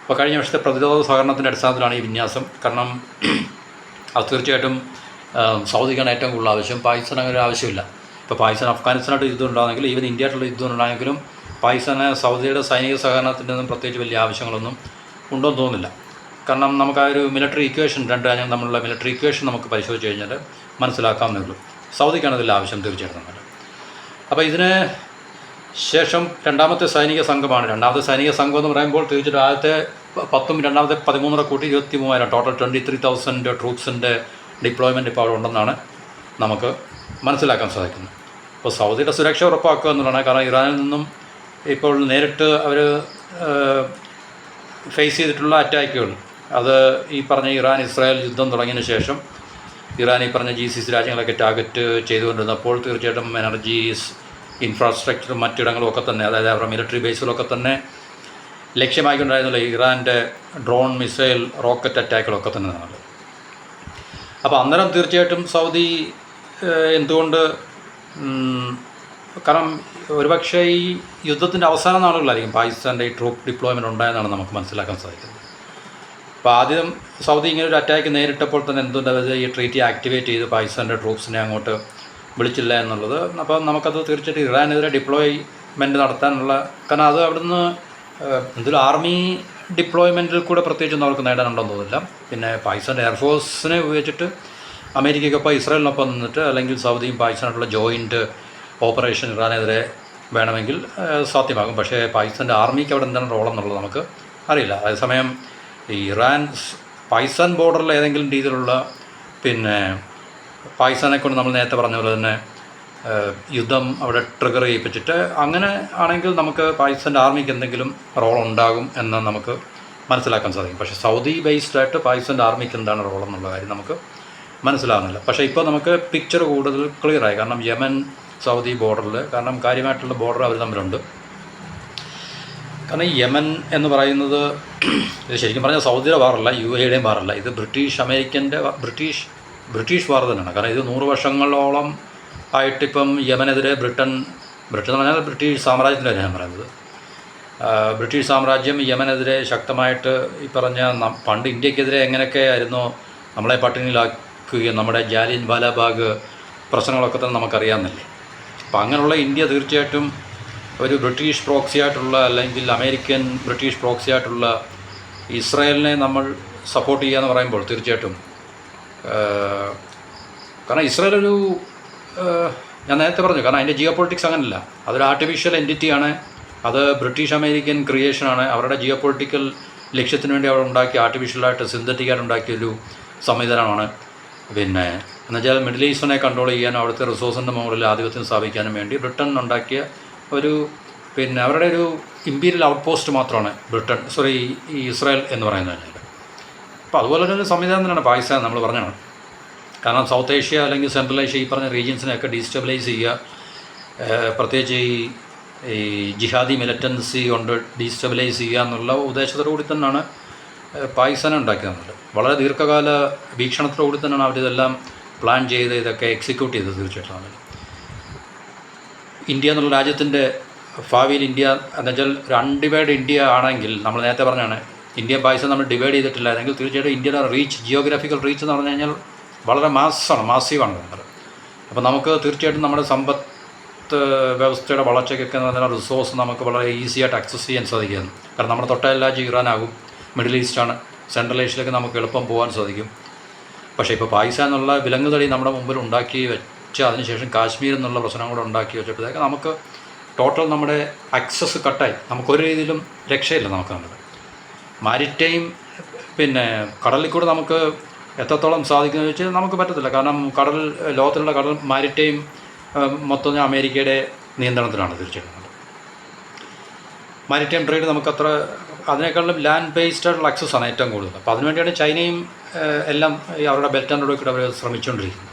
അപ്പോൾ കഴിഞ്ഞ വർഷത്തെ പ്രതിരോധ സഹകരണത്തിൻ്റെ അടിസ്ഥാനത്തിലാണ് ഈ വിന്യാസം. കാരണം അത് തീർച്ചയായിട്ടും സൗദിക്കാണ് ഏറ്റവും കൂടുതൽ ആവശ്യം. പാകിസ്ഥാൻ അങ്ങനെ ഒരു ആവശ്യമില്ല. ഇപ്പോൾ പാകിസ്ഥാൻ അഫ്ഗാനിസ്ഥാനായിട്ട് യുദ്ധം ഉണ്ടാകുന്നെങ്കിൽ ഈവൻ ഇന്ത്യയായിട്ടുള്ള യുദ്ധം ഉണ്ടായെങ്കിലും പാകിസ്ഥാന് സൗദിയുടെ സൈനിക സഹകരണത്തിൻ്റെ ഒന്നും പ്രത്യേകിച്ച് വലിയ ആവശ്യങ്ങളൊന്നും ഉണ്ടോയെന്ന് തോന്നുന്നില്ല. കാരണം നമുക്ക് ആ ഒരു മിലിറ്ററി ഇക്വേഷൻ, രണ്ട് രാജ്യങ്ങൾ തമ്മിലുള്ള മിലിറ്ററി ഇക്വേഷൻ നമുക്ക് പരിശോധിച്ച് കഴിഞ്ഞാൽ മനസ്സിലാക്കാവുന്നേ ഉള്ളൂ. സൗദിക്കാണ് ഇതിൽ ആവശ്യം തീർച്ചയായിട്ടും നമ്മൾ. അപ്പോൾ ഇതിന് ശേഷം രണ്ടാമത്തെ സൈനിക സംഘമാണ്. രണ്ടാമത്തെ സൈനിക സംഘം എന്ന് പറയുമ്പോൾ തീർച്ചയായിട്ടും ആദ്യത്തെ 10ഉം രണ്ടാമത്തെ 13 കൂട്ടി 23,000 ടോട്ടൽ 23,000 ട്രൂപ്സിൻ്റെ ഡിപ്ലോയ്മെൻറ്റ് ഇപ്പോൾ അവിടെ ഉണ്ടെന്നാണ് നമുക്ക് മനസ്സിലാക്കാൻ സാധിക്കുന്നത്. അപ്പോൾ സൗദിയുടെ സുരക്ഷ ഉറപ്പാക്കുക എന്നുള്ളതാണ്. കാരണം ഇറാനിൽ നിന്നും ഇപ്പോൾ നേരിട്ട് അവർ ഫേസ് ചെയ്തിട്ടുള്ള അറ്റാക്കുകൾ, അത് ഈ പറഞ്ഞ ഇറാൻ ഇസ്രായേൽ യുദ്ധം തുടങ്ങിയതിന് ശേഷം ഇറാൻ ഈ പറഞ്ഞ GCC രാജ്യങ്ങളൊക്കെ ടാർഗറ്റ് ചെയ്തുകൊണ്ടിരുന്നപ്പോൾ തീർച്ചയായിട്ടും എനർജീസ്, ഇൻഫ്രാസ്ട്രക്ചറും മറ്റിടങ്ങളും ഒക്കെ തന്നെ, അതായത് അവരുടെ മിലിറ്ററി ബേസുകളൊക്കെ തന്നെ ലക്ഷ്യമാക്കിക്കൊണ്ടായിരുന്നില്ല ഇറാൻ്റെ ഡ്രോൺ, മിസൈൽ, റോക്കറ്റ് അറ്റാക്കുകളൊക്കെ തന്നെ നടന്നത്. അപ്പോൾ അന്നേരം തീർച്ചയായിട്ടും സൗദി എന്തുകൊണ്ട്, കാരണം ഒരുപക്ഷെ ഈ യുദ്ധത്തിൻ്റെ അവസാന നാളുകളായിരിക്കും പാകിസ്ഥാൻ്റെ ഈ ട്രൂപ്പ് ഡിപ്ലോയ്മെൻറ്റ് ഉണ്ടായെന്നാണ് നമുക്ക് മനസ്സിലാക്കാൻ സാധിക്കുന്നത്. അപ്പോൾ ആദ്യം സൗദി ഇങ്ങനെ ഒരു അറ്റാക്ക് നേരിട്ടപ്പോൾ തന്നെ എന്തുകൊണ്ട് ഈ ട്രീറ്റി ആക്ടിവേറ്റ് ചെയ്ത് പാകിസ്ഥാൻ്റെ ട്രൂപ്സിനെ അങ്ങോട്ട് വിളിച്ചില്ല എന്നുള്ളത്. അപ്പോൾ നമുക്കത് തീർച്ചയായിട്ടും ഇറാനെതിരെ ഡിപ്ലോയ്മെൻറ്റ് നടത്താനുള്ള, കാരണം അത് അവിടുന്ന് എന്തൊരു ആർമി ഡിപ്ലോയ്മെൻറ്റിൽ കൂടെ പ്രത്യേകിച്ചൊന്നും അവർക്ക് നേടാനുണ്ടെന്ന് തോന്നില്ല. പിന്നെ പാകിസ്ഥാൻ്റെ എയർഫോഴ്സിനെ ഉപയോഗിച്ചിട്ട് അമേരിക്കയ്ക്കൊപ്പം ഇസ്രായേലിനൊപ്പം നിന്നിട്ട് അല്ലെങ്കിൽ സൗദിയും പാകിസ്ഥാനുള്ള ജോയിൻറ്റ് ഓപ്പറേഷൻ ഇറാനെതിരെ വേണമെങ്കിൽ സാധ്യമാകും. പക്ഷേ പാകിസ്ഥാൻ്റെ ആർമിക്ക് അവിടെ എന്താണ് റോളെന്നുള്ളത് നമുക്ക് അറിയില്ല. അതേസമയം ഇറാൻ പാകിസ്ഥാൻ ബോർഡറിൽ ഏതെങ്കിലും രീതിയിലുള്ള പിന്നെ പാകിസ്ഥാനെ കൊണ്ട് നമ്മൾ നേരത്തെ പറഞ്ഞ പോലെ തന്നെ യുദ്ധം അവിടെ ട്രിഗർ ചെയ്യിപ്പിച്ചിട്ട് അങ്ങനെ ആണെങ്കിൽ നമുക്ക് പാകിസ്ഥാൻ്റെ ആർമിക്ക് എന്തെങ്കിലും റോൾ ഉണ്ടാകും എന്ന് നമുക്ക് മനസ്സിലാക്കാൻ സാധിക്കും. പക്ഷേ സൗദി ബേസ്ഡായിട്ട് പാകിസ്ഥാൻ്റെ ആർമിക്ക് എന്താണ് റോൾ എന്നുള്ള കാര്യം നമുക്ക് മനസ്സിലാകുന്നില്ല. പക്ഷേ ഇപ്പോൾ നമുക്ക് പിക്ചർ കൂടുതൽ ക്ലിയറായി. കാരണം യമൻ സൗദി ബോർഡറിൽ, കാരണം കാര്യമായിട്ടുള്ള ബോർഡർ അവർ തമ്മിലുണ്ട്. കാരണം യമൻ എന്ന് പറയുന്നത് ഇത് ശരിക്കും പറഞ്ഞാൽ സൗദിയുടെ വാറല്ല, UAEയുടെയും വാറല്ല, ഇത് ബ്രിട്ടീഷ് ബ്രിട്ടീഷ് വാർ തന്നെയാണ്. കാരണം ഇത് 100 വർഷങ്ങളോളം ആയിട്ടിപ്പം യമനെതിരെ ബ്രിട്ടൻ എന്ന് പറഞ്ഞാൽ ബ്രിട്ടീഷ് സാമ്രാജ്യത്തിൻ്റെ ഞാൻ പറയുന്നത്, ബ്രിട്ടീഷ് സാമ്രാജ്യം യമനെതിരെ ശക്തമായിട്ട് ഈ പറഞ്ഞ പണ്ട് ഇന്ത്യക്കെതിരെ എങ്ങനെയൊക്കെ ആയിരുന്നു നമ്മളെ പട്ടിണിയിലാക്കുകയും നമ്മുടെ ജാലിയൻ വാലാബാഗ് പ്രശ്നങ്ങളൊക്കെ തന്നെ നമുക്കറിയാമെന്നല്ലേ. അപ്പം അങ്ങനെയുള്ള ഇന്ത്യ തീർച്ചയായിട്ടും ഒരു ബ്രിട്ടീഷ് പ്രോക്സിയായിട്ടുള്ള അല്ലെങ്കിൽ അമേരിക്കൻ ബ്രിട്ടീഷ് പ്രോക്സിയായിട്ടുള്ള ഇസ്രായേലിനെ നമ്മൾ സപ്പോർട്ട് ചെയ്യുക എന്ന് പറയുമ്പോൾ തീർച്ചയായിട്ടും, കാരണം ഇസ്രായേൽ ഒരു ഞാൻ നേരത്തെ പറഞ്ഞു, കാരണം അതിൻ്റെ ജിയോ പൊളിറ്റിക്സ് അങ്ങനെയല്ല, അതൊരു ആർട്ടിഫിഷ്യൽ എൻറ്റിറ്റിയാണ്, അത് ബ്രിട്ടീഷ് അമേരിക്കൻ ക്രിയേഷനാണ്. അവരുടെ ജിയോ പൊളിറ്റിക്കൽ ലക്ഷ്യത്തിന് വേണ്ടി അവർ ഉണ്ടാക്കിയ ആർട്ടിഫിഷ്യലായിട്ട് സിന്തറ്റിക്കായിട്ട് ഉണ്ടാക്കിയൊരു സംവിധാനമാണ്. പിന്നെ എന്നുവെച്ചാൽ മിഡിൽ ഈസ്റ്റിനെ കൺട്രോൾ ചെയ്യാനും അവിടുത്തെ റിസോഴ്സിൻ്റെ മുകളിൽ ആധിപത്യം സ്ഥാപിക്കാനും വേണ്ടി ബ്രിട്ടൻ ഉണ്ടാക്കിയ ഒരു പിന്നെ അവരുടെ ഒരു ഇമ്പീരിയൽ ഔട്ട് പോസ്റ്റ് മാത്രമാണ് ഈ ഇസ്രായേൽ എന്ന് പറയുന്നത് കഴിഞ്ഞാൽ. അപ്പോൾ അതുപോലെ ഒരു സംവിധാനം തന്നെയാണ് പാകിസ്ഥാൻ നമ്മൾ പറഞ്ഞതാണ്. കാരണം സൗത്ത് ഏഷ്യ അല്ലെങ്കിൽ സെൻട്രൽ ഏഷ്യ ഈ പറഞ്ഞ റീജിയൻസിനെയൊക്കെ ഡീസ്റ്റെബിലൈസ് ചെയ്യുക, പ്രത്യേകിച്ച് ഈ ജിഹാദി മിലിറ്റൻസി കൊണ്ട് ഡീസ്റ്റെബിലൈസ് ചെയ്യുക എന്നുള്ള ഉദ്ദേശത്തോടു കൂടി തന്നെയാണ് പാകിസ്ഥാനെ ഉണ്ടാക്കിയത്. വളരെ ദീർഘകാല വീക്ഷണത്തോടുകൂടി തന്നെയാണ് അവരിതെല്ലാം പ്ലാൻ ചെയ്ത് ഇതൊക്കെ എക്സിക്യൂട്ട് ചെയ്തത്. തീർച്ചയായിട്ടും ഇന്ത്യ എന്നുള്ള രാജ്യത്തിൻ്റെ ഭാവിയിൽ ഇന്ത്യ എന്നുവെച്ചാൽ ഒരു അൺഡിവൈഡ് ഇന്ത്യ ആണെങ്കിൽ, നമ്മൾ നേരത്തെ പറഞ്ഞാണ് ഇന്ത്യ പാകിസ്ഥാൻ നമ്മൾ ഡിവൈഡ് ചെയ്തിട്ടില്ലായിരുന്നെങ്കിൽ തീർച്ചയായിട്ടും ഇന്ത്യയുടെ റീച്ച്, ജിയോഗ്രാഫിക്കൽ റീച്ച് എന്ന് പറഞ്ഞു കഴിഞ്ഞാൽ വളരെ മാസീവാണ് നമ്മൾ. അപ്പോൾ നമുക്ക് തീർച്ചയായിട്ടും നമ്മുടെ സമ്പത്ത് വ്യവസ്ഥയുടെ വളർച്ചയ്ക്കൊക്കെ എന്ന് പറഞ്ഞാൽ റിസോഴ്സ് നമുക്ക് വളരെ ഈസിയായിട്ട് ആക്സസ് ചെയ്യാൻ സാധിക്കും. കാരണം നമ്മുടെ തൊട്ട രാജ്യം ഇറാനാകും, മിഡിൽ ഈസ്റ്റാണ്, സെൻട്രൽ ഏഷ്യയിലേക്ക് നമുക്ക് എളുപ്പം പോകാൻ സാധിക്കും. പക്ഷേ ഇപ്പോൾ പാകിസ്ഥാൻ എന്നുള്ള വിലങ്ങുതടി നമ്മുടെ മുമ്പിൽ ഉണ്ടാക്കി വെച്ച് അതിനുശേഷം കാശ്മീർ എന്നുള്ള പ്രശ്നം കൂടെ ഉണ്ടാക്കി വെച്ചപ്പോഴത്തേക്ക് നമുക്ക് ടോട്ടൽ നമ്മുടെ ആക്സസ് കട്ടായി, നമുക്കൊരു രീതിയിലും രക്ഷയില്ല. നമ്മുടെ മാരിടൈം പിന്നെ കടലിൽ കൂടെ നമുക്ക് എത്രത്തോളം സാധിക്കുമെന്ന് വെച്ചാൽ നമുക്ക് പറ്റത്തില്ല. കാരണം ലോകത്തിലുള്ള കടൽ മാരിടൈം മൊത്തം അമേരിക്കയുടെ നിയന്ത്രണത്തിലാണ്. തീർച്ചയായിട്ടും മാരിടൈം ട്രേഡ് നമുക്കത്ര, അതിനേക്കാളും ലാൻഡ് ബേസ്ഡ് ആയിട്ടുള്ള ആക്സസ്സാണ് ഏറ്റവും കൂടുതൽ. അപ്പോൾ അതിനുവേണ്ടിയാണ് ചൈനയും എല്ലാം അവരുടെ ബെൽറ്റ് ആൻഡ് റോഡിൽ കൂടെ അവർ ശ്രമിച്ചുകൊണ്ടിരിക്കുന്നത്.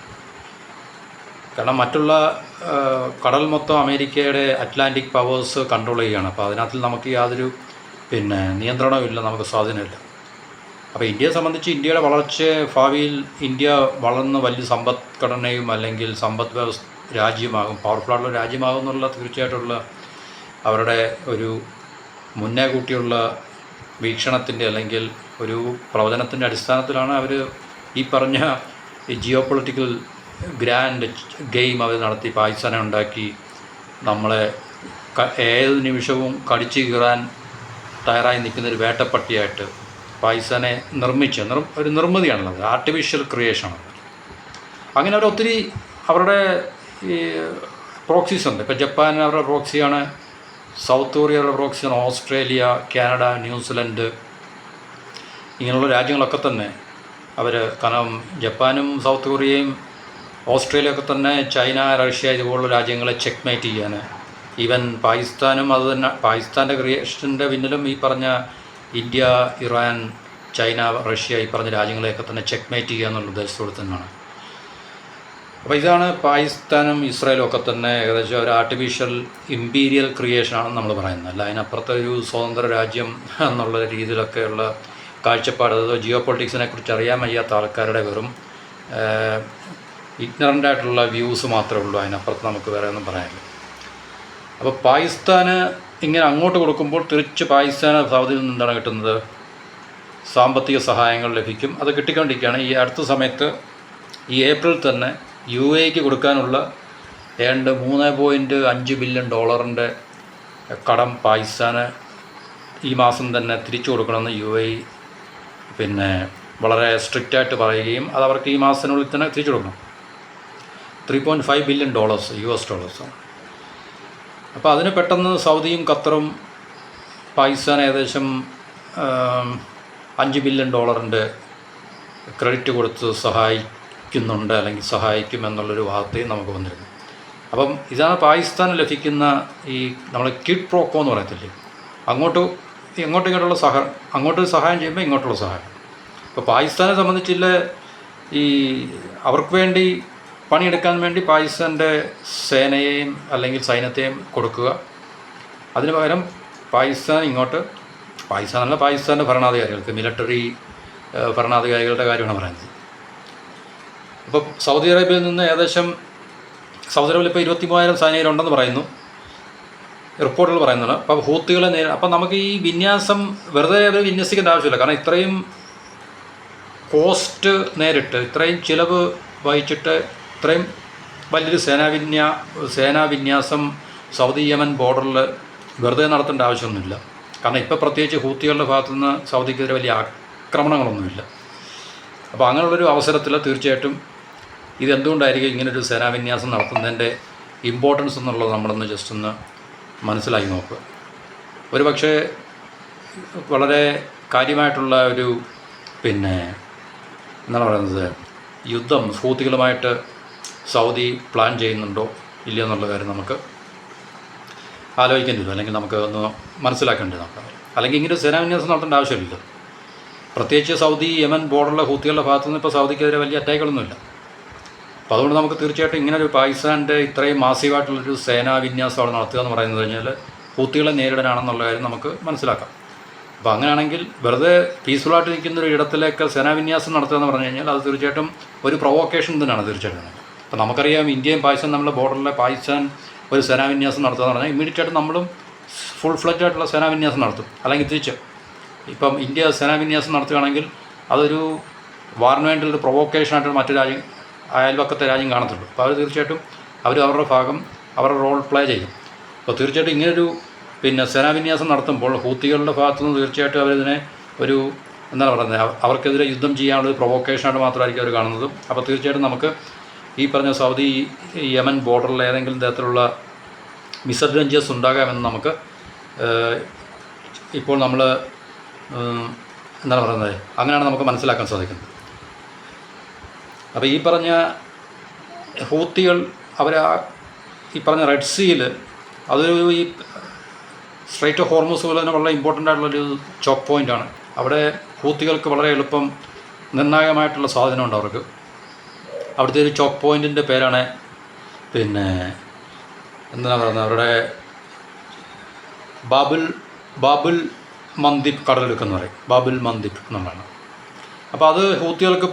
കാരണം മറ്റുള്ള കടൽ മൊത്തം അമേരിക്കയുടെ അറ്റ്ലാന്റിക് പവേഴ്സ് കൺട്രോൾ ചെയ്യുകയാണ്. അപ്പോൾ അതിനകത്ത് നമുക്ക് യാതൊരു നിയന്ത്രണവും ഇല്ല, നമുക്ക് സ്വാധീനമില്ല. അപ്പോൾ ഇന്ത്യയെ സംബന്ധിച്ച് ഇന്ത്യയുടെ ഭാവിയിൽ ഇന്ത്യ വളർന്ന് വലിയ സമ്പദ്ഘടനയും അല്ലെങ്കിൽ സമ്പദ് വ്യവസ്ഥ രാജ്യമാകും, പവർഫുള്ളായിട്ടുള്ള രാജ്യമാകും എന്നുള്ള തീർച്ചയായിട്ടുള്ള അവരുടെ ഒരു മുന്നേ കൂട്ടിയുള്ള വീക്ഷണത്തിൻ്റെ അല്ലെങ്കിൽ ഒരു പ്രവചനത്തിൻ്റെ അടിസ്ഥാനത്തിലാണ് അവർ ഈ പറഞ്ഞ ജിയോ പൊളിറ്റിക്കൽ ഗ്രാൻഡ് ഗെയിം അവർ നടത്തി പാകിസ്ഥാനെ ഉണ്ടാക്കി നമ്മളെ ഏത് നിമിഷവും കടിച്ചു കീറാൻ തയ്യാറായി നിൽക്കുന്നൊരു വേട്ടപ്പട്ടിയായിട്ട് പാകിസ്ഥാനെ ഒരു നിർമ്മിതിയാണുള്ളത്, ആർട്ടിഫിഷ്യൽ ക്രിയേഷനാണ്. അങ്ങനെ അവർ ഒത്തിരി അവരുടെ ഈ പ്രോക്സീസ് ഉണ്ട്. ഇപ്പോൾ ജപ്പാൻ അവരുടെ പ്രോക്സിയാണ്, സൗത്ത് കൊറിയയുടെ പ്രോക്സിയാണ്, ഓസ്ട്രേലിയ, കാനഡ, ന്യൂസിലൻഡ്, ഇങ്ങനെയുള്ള രാജ്യങ്ങളൊക്കെ തന്നെ അവർ, കാരണം ജപ്പാനും സൗത്ത് കൊറിയയും ഓസ്ട്രേലിയ ഒക്കെ തന്നെ ചൈന, റഷ്യ ഇതുപോലുള്ള രാജ്യങ്ങളെ ചെക്ക്മേറ്റ് ചെയ്യാൻ ഈവൻ പാകിസ്ഥാനും അത് തന്നെ, പാകിസ്ഥാൻ്റെ ക്രിയേഷൻ്റെ പിന്നിലും ഈ പറഞ്ഞ ഇന്ത്യ, ഇറാൻ, ചൈന, റഷ്യ, ഈ പറഞ്ഞ രാജ്യങ്ങളെയൊക്കെ തന്നെ ചെക്ക്മേറ്റ് ചെയ്യുക എന്നുള്ള ഉദ്ദേശത്തോടെ തന്നെയാണ്. അപ്പോൾ ഇതാണ് പാകിസ്ഥാനും ഇസ്രായേലും ഒക്കെ തന്നെ ഏകദേശം ഒരു ആർട്ടിഫിഷ്യൽ ഇമ്പീരിയൽ ക്രിയേഷനാണെന്ന് നമ്മൾ പറയുന്നത്. അല്ല അതിനപ്പുറത്തെ ഒരു സ്വതന്ത്ര രാജ്യം എന്നുള്ള രീതിയിലൊക്കെയുള്ള കാഴ്ചപ്പാട്, അതോ ജിയോ പൊളിറ്റിക്സിനെ കുറിച്ച് അറിയാൻ വയ്യാത്ത ആൾക്കാരുടെ വെറും ഇഗ്നറൻ്റായിട്ടുള്ള വ്യൂസ് മാത്രമേ ഉള്ളൂ. അതിനപ്പുറത്ത് നമുക്ക് വേറെ ഒന്നും പറയാനില്ല. അപ്പോൾ പാകിസ്ഥാന് ഇങ്ങനെ അങ്ങോട്ട് കൊടുക്കുമ്പോൾ തിരിച്ച് പാകിസ്ഥാന് സൗദിയിൽ നിന്ന് എന്താണ് കിട്ടുന്നത്? സാമ്പത്തിക സഹായങ്ങൾ ലഭിക്കും. അത് കിട്ടിക്കൊണ്ടിരിക്കുകയാണ്. ഈ അടുത്ത സമയത്ത് ഈ ഏപ്രിൽ തന്നെ UAEക്ക് കൊടുക്കാനുള്ള ഏതാണ്ട് $3.5 ബില്യൺ കടം പാകിസ്ഥാന് ഈ മാസം തന്നെ തിരിച്ചു കൊടുക്കണമെന്ന് UAE വളരെ സ്ട്രിക്റ്റായിട്ട് പറയുകയും അത് അവർക്ക് ഈ മാസത്തിനുള്ളിൽ തന്നെ തിരിച്ചു കൊടുക്കണം. $3.5 ബില്യൺ US. അപ്പോൾ അതിന് പെട്ടെന്ന് സൗദിയും ഖത്തറും പാകിസ്ഥാൻ ഏകദേശം $5 ബില്യൺ ക്രെഡിറ്റ് കൊടുത്ത് സഹായിക്കുന്നുണ്ട്, അല്ലെങ്കിൽ സഹായിക്കുമെന്നുള്ളൊരു വാർത്തയും നമുക്ക് വന്നിരുന്നു. അപ്പം ഇതാണ് പാകിസ്ഥാന് ലഭിക്കുന്ന ഈ നമ്മൾ കിഡ് പ്രോക്കോ എന്ന് പറയത്തില്ലേ, ഇങ്ങോട്ടുള്ള അങ്ങോട്ട് സഹായം ചെയ്യുമ്പോൾ ഇങ്ങോട്ടുള്ള സഹായം. ഇപ്പോൾ പാകിസ്ഥാനെ സംബന്ധിച്ചില്ല, ഈ അവർക്ക് വേണ്ടി പണിയെടുക്കാൻ വേണ്ടി പാകിസ്ഥാൻ്റെ സേനയെയും അല്ലെങ്കിൽ സൈന്യത്തെയും കൊടുക്കുക, അതിന് പകരം പാകിസ്ഥാനല്ല പാകിസ്ഥാൻ്റെ ഭരണാധികാരികൾക്ക്, മിലിറ്ററി ഭരണാധികാരികളുടെ കാര്യമാണ് പറയുന്നത്. അപ്പോൾ സൗദി അറേബ്യയിൽ നിന്ന് സൗദി അറേബ്യയിൽ ഇപ്പോൾ 23,000 സൈനികരുണ്ടെന്ന് പറയുന്നു, റിപ്പോർട്ടുകൾ പറയുന്നത്. അപ്പോൾ ഹൂത്തികളെ അപ്പം നമുക്ക് ഈ വിന്യാസം വെറുതെ അവർ വിന്യസിക്കേണ്ട ആവശ്യമില്ല. കാരണം ഇത്രയും കോസ്റ്റ് നേരിട്ട്, ഇത്രയും ചിലവ് വഹിച്ചിട്ട് ഇത്രയും വലിയൊരു സേനാവിന്യാസം സൗദി യമൻ ബോർഡറിൽ വെറുതെ നടത്തേണ്ട ആവശ്യമൊന്നുമില്ല. കാരണം ഇപ്പോൾ പ്രത്യേകിച്ച് ഹൂത്തികളുടെ ഭാഗത്തുനിന്ന് സൗദിക്കെതിരെ വലിയ ആക്രമണങ്ങളൊന്നുമില്ല. അപ്പോൾ അങ്ങനെയുള്ളൊരു അവസരത്തിൽ തീർച്ചയായിട്ടും ഇതെന്തുകൊണ്ടായിരിക്കും ഇങ്ങനൊരു സേനാവിന്യാസം നടത്തുന്നതിൻ്റെ ഇമ്പോർട്ടൻസ് എന്നുള്ളത് നമ്മളൊന്ന് ജസ്റ്റ് ഒന്ന് മനസ്സിലാക്കി നോക്കുക. ഒരു പക്ഷേ വളരെ കാര്യമായിട്ടുള്ള ഒരു എന്താണ് പറയുന്നത്, യുദ്ധം ഹൂത്തികളുമായിട്ട് സൗദി പ്ലാൻ ചെയ്യുന്നുണ്ടോ ഇല്ലയോ എന്നുള്ള കാര്യം നമുക്ക് ആലോചിക്കേണ്ടി വരും, അല്ലെങ്കിൽ നമുക്ക് ഒന്ന് മനസ്സിലാക്കേണ്ടി നോക്കാം. അല്ലെങ്കിൽ ഇങ്ങനെ സേനാവിന്യാസം നടത്തേണ്ട ആവശ്യമില്ല. പ്രത്യേകിച്ച് സൗദി യമൻ ബോർഡറിലെ ഹൂത്തികളുടെ ഭാഗത്തുനിന്ന് ഇപ്പോൾ സൗദിക്കെതിരെ വലിയ അറ്റാക്കുകളൊന്നുമില്ല. അപ്പോൾ അതുകൊണ്ട് നമുക്ക് തീർച്ചയായിട്ടും ഇങ്ങനൊരു പാകിസ്ഥാൻ്റെ ഇത്രയും മാസീവായിട്ടുള്ളൊരു സേനാവിന്യാസം അവിടെ നടത്തുക എന്ന് പറയുന്നത് കഴിഞ്ഞാൽ ഹൂത്തികളെ നേരിടാനാണെന്നുള്ള കാര്യം നമുക്ക് മനസ്സിലാക്കാം. അപ്പോൾ അങ്ങനെയാണെങ്കിൽ വെറുതെ പീസ്ഫുള്ളായിട്ട് നിൽക്കുന്നൊരു ഇടത്തിലേക്ക് സേനാവിന്യാസം നടത്തുക എന്ന് പറഞ്ഞു കഴിഞ്ഞാൽ അത് തീർച്ചയായിട്ടും ഒരു പ്രൊവോക്കേഷൻ തന്നെയാണ് തീർച്ചയായിട്ടും. അപ്പോൾ നമുക്കറിയാം ഇന്ത്യയും പാകിസ്ഥാനും നമ്മുടെ ബോർഡറിലെ പാകിസ്ഥാൻ ഒരു സേനാവിന്യാസം നടത്തുക എന്ന് പറഞ്ഞാൽ ഇമ്മീഡിയറ്റായിട്ട് നമ്മളും ഫുൾ ഫ്ലഡ്ജ് ആയിട്ടുള്ള സേനാവിന്യാസം നടത്തും. അല്ലെങ്കിൽ തിരിച്ച് ഇപ്പം ഇന്ത്യ സേനാവിന്യാസം നടത്തുകയാണെങ്കിൽ അതൊരു വാറിന് വേണ്ടിയൊരു പ്രൊവോക്കേഷനായിട്ട് മറ്റു അയൽവക്കത്തെ രാജ്യം കാണത്തുള്ളൂ. അപ്പോൾ അവർ തീർച്ചയായിട്ടും അവരുടെ ഭാഗം അവരുടെ റോൾ പ്ലേ ചെയ്യും. അപ്പോൾ തീർച്ചയായിട്ടും ഇങ്ങനൊരു സേനാവിന്യാസം നടത്തുമ്പോൾ ഹൂത്തികളുടെ ഭാഗത്തുനിന്ന് തീർച്ചയായിട്ടും അവരിതിനെ ഒരു എന്താണ് പറയുന്നത്, അവർക്കെതിരെ യുദ്ധം ചെയ്യാനുള്ള പ്രൊവോക്കേഷനായിട്ട് മാത്രമായിരിക്കും അവർ കാണുന്നതും. അപ്പോൾ തീർച്ചയായിട്ടും നമുക്ക് ഈ പറഞ്ഞ സൗദി യമൻ ബോർഡറിൽ ഏതെങ്കിലും തരത്തിലുള്ള മിസ്അഡ്വെഞ്ചേഴ്സ് ഉണ്ടാകാമെന്ന് നമുക്ക് ഇപ്പോൾ നമ്മൾ എന്താണ് പറയുന്നത്, അങ്ങനെയാണ് നമുക്ക് മനസ്സിലാക്കാൻ സാധിക്കുന്നത്. അപ്പോൾ ഈ പറഞ്ഞ ഹൂത്തികൾ ഈ പറഞ്ഞ റെഡ് സീയിൽ അതൊരു ഈ സ്ട്രൈറ്റ് ഓഫ് ഹോർമൂസ് പോലെ തന്നെ വളരെ ഇമ്പോർട്ടൻ്റ് ആയിട്ടുള്ളൊരു ചോക്ക് പോയിൻ്റാണ്. അവിടെ ഹൂത്തികൾക്ക് വളരെ എളുപ്പം നിർണായകമായിട്ടുള്ള സ്വാധീനമുണ്ട് അവർക്ക്. അവിടുത്തെ ഒരു ചോക്ക് പോയിൻറ്റിൻ്റെ പേരാണ് എന്താണ് പറയുന്നത്, അവരുടെ ബാബുൽ മന്ദിബ് കടലെടുക്കെന്ന് പറയും. ബാബുൽ മന്ദിബ് എന്നുള്ളതാണ്. അപ്പോൾ അത് ഹൂത്തികൾക്ക്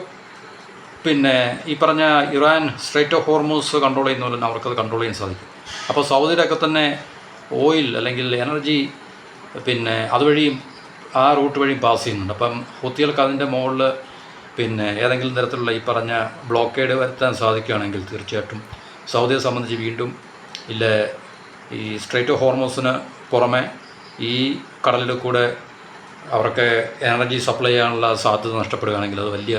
ഈ പറഞ്ഞ Iran straight of Hormuz control ചെയ്യുന്ന പോലെ തന്നെ അവർക്കത് കൺട്രോൾ ചെയ്യാൻ സാധിക്കും. അപ്പോൾ സൗദിയുടെയൊക്കെ തന്നെ ഓയിൽ അല്ലെങ്കിൽ എനർജി അതുവഴിയും ആ റൂട്ട് വഴിയും പാസ് ചെയ്യുന്നുണ്ട്. അപ്പം ഹൂത്തികൾക്ക് അതിൻ്റെ മുകളിൽ ഏതെങ്കിലും തരത്തിലുള്ള ഈ പറഞ്ഞ ബ്ലോക്കേഡ് വരുത്താൻ സാധിക്കുകയാണെങ്കിൽ തീർച്ചയായിട്ടും സൗദിയെ സംബന്ധിച്ച് വീണ്ടും ഈ സ്ട്രൈറ്റ് ഓഫ് ഹോർമൂസിന് പുറമെ ഈ കടലിൽ കൂടെ അവർക്ക് എനർജി സപ്ലൈ ചെയ്യാനുള്ള സാധ്യത നഷ്ടപ്പെടുകയാണെങ്കിൽ അത് വലിയ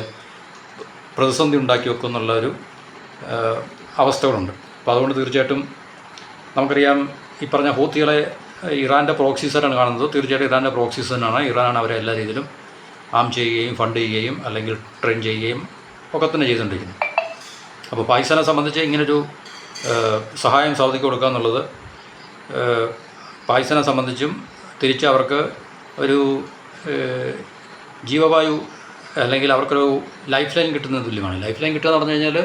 പ്രതിസന്ധി ഉണ്ടാക്കി വെക്കുമെന്നുള്ളൊരു അവസ്ഥകളുണ്ട്. അപ്പോൾ അതുകൊണ്ട് തീർച്ചയായിട്ടും നമുക്കറിയാം ഈ പറഞ്ഞ ഹൂത്തികളെ ഇറാൻ്റെ പ്രോക്സീസായിട്ടാണ് കാണുന്നത്. തീർച്ചയായിട്ടും ഇറാൻ്റെ പ്രോക്സീസ് തന്നെയാണ്. ഇറാനാണ് അവരെ എല്ലാ രീതിയിലും ആം ചെയ്യുകയും ഫണ്ട് ചെയ്യുകയും അല്ലെങ്കിൽ ട്രെയിൻ ചെയ്യുകയും ഒക്കെ തന്നെ ചെയ്തുകൊണ്ടിരിക്കുന്നത്. അപ്പോൾ പാകിസ്ഥാനെ സംബന്ധിച്ച് ഇങ്ങനൊരു സഹായം സൗദിക്ക് കൊടുക്കുക എന്നുള്ളത് പാകിസ്ഥാനെ സംബന്ധിച്ചും തിരിച്ച് അവർക്ക് ഒരു ജീവവായു അല്ലെങ്കിൽ അവർക്കൊരു ലൈഫ് ലൈൻ കിട്ടുന്നത് തുല്യമാണ്. ലൈഫ് ലൈൻ കിട്ടുക എന്ന് പറഞ്ഞു കഴിഞ്ഞാൽ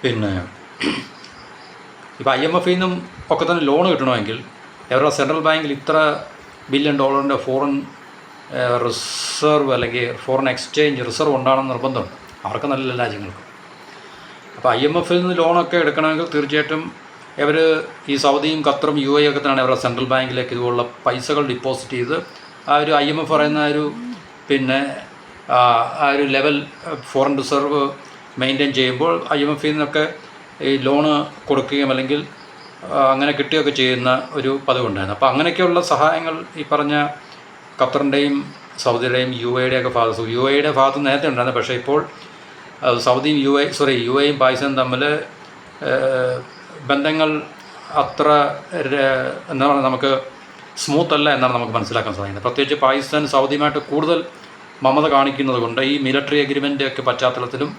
പിന്നെ ഇപ്പോൾ IMF നിന്നും ഒക്കെ തന്നെ ലോൺ കിട്ടണമെങ്കിൽ അവരുടെ സെൻട്രൽ ബാങ്കിൽ ഇത്ര $1 ബില്യൺ ഫോറിൻ റിസർവ് അല്ലെങ്കിൽ ഫോറിൻ എക്സ്ചേഞ്ച് റിസർവ് ഉണ്ടാകണമെന്ന് നിർബന്ധമുണ്ട് അവർക്ക്, നല്ല രാജ്യങ്ങൾക്ക്. അപ്പോൾ IMF നിന്ന് ലോണൊക്കെ എടുക്കണമെങ്കിൽ തീർച്ചയായിട്ടും അവർ ഈ സൗദിയും ഖത്തറും UAE ഒക്കെ തന്നെയാണ് അവരുടെ സെൻട്രൽ ബാങ്കിലേക്ക് ഇതുപോലുള്ള പൈസകൾ ഡിപ്പോസിറ്റ് ചെയ്ത് ആ ഒരു IMF പറയുന്ന ഒരു പിന്നെ ആ ഒരു ലെവൽ ഫോറിൻ റിസർവ് മെയിൻറ്റെയിൻ ചെയ്യുമ്പോൾ IMF നിന്നൊക്കെ ഈ ലോണ് കൊടുക്കുകയും അല്ലെങ്കിൽ അങ്ങനെ കിട്ടുകയൊക്കെ ചെയ്യുന്ന ഒരു പതിവുണ്ടായിരുന്നു. അപ്പോൾ അങ്ങനെയൊക്കെയുള്ള സഹായങ്ങൾ ഈ പറഞ്ഞ ഖത്തറിൻ്റെയും സൗദിയുടെയും UAEയുടെയൊക്കെ ഭാഗത്ത്, UAEയുടെ ഭാഗത്ത് നേരത്തെ ഉണ്ടായിരുന്നു. പക്ഷേ ഇപ്പോൾ സൗദിയും UAEയും പാകിസ്ഥാനും തമ്മിൽ ബന്ധങ്ങൾ അത്ര എന്താ പറയുക നമുക്ക് സ്മൂത്ത് അല്ല എന്നാണ് നമുക്ക് മനസ്സിലാക്കാൻ സാധിക്കുന്നത്. പ്രത്യേകിച്ച് പാകിസ്ഥാൻ സൗദിയുമായിട്ട് കൂടുതൽ മമത കാണിക്കുന്നത് കൊണ്ട് ഈ മിലിറ്ററി അഗ്രിമെൻ്റ് ഒക്കെ പശ്ചാത്തലത്തിലും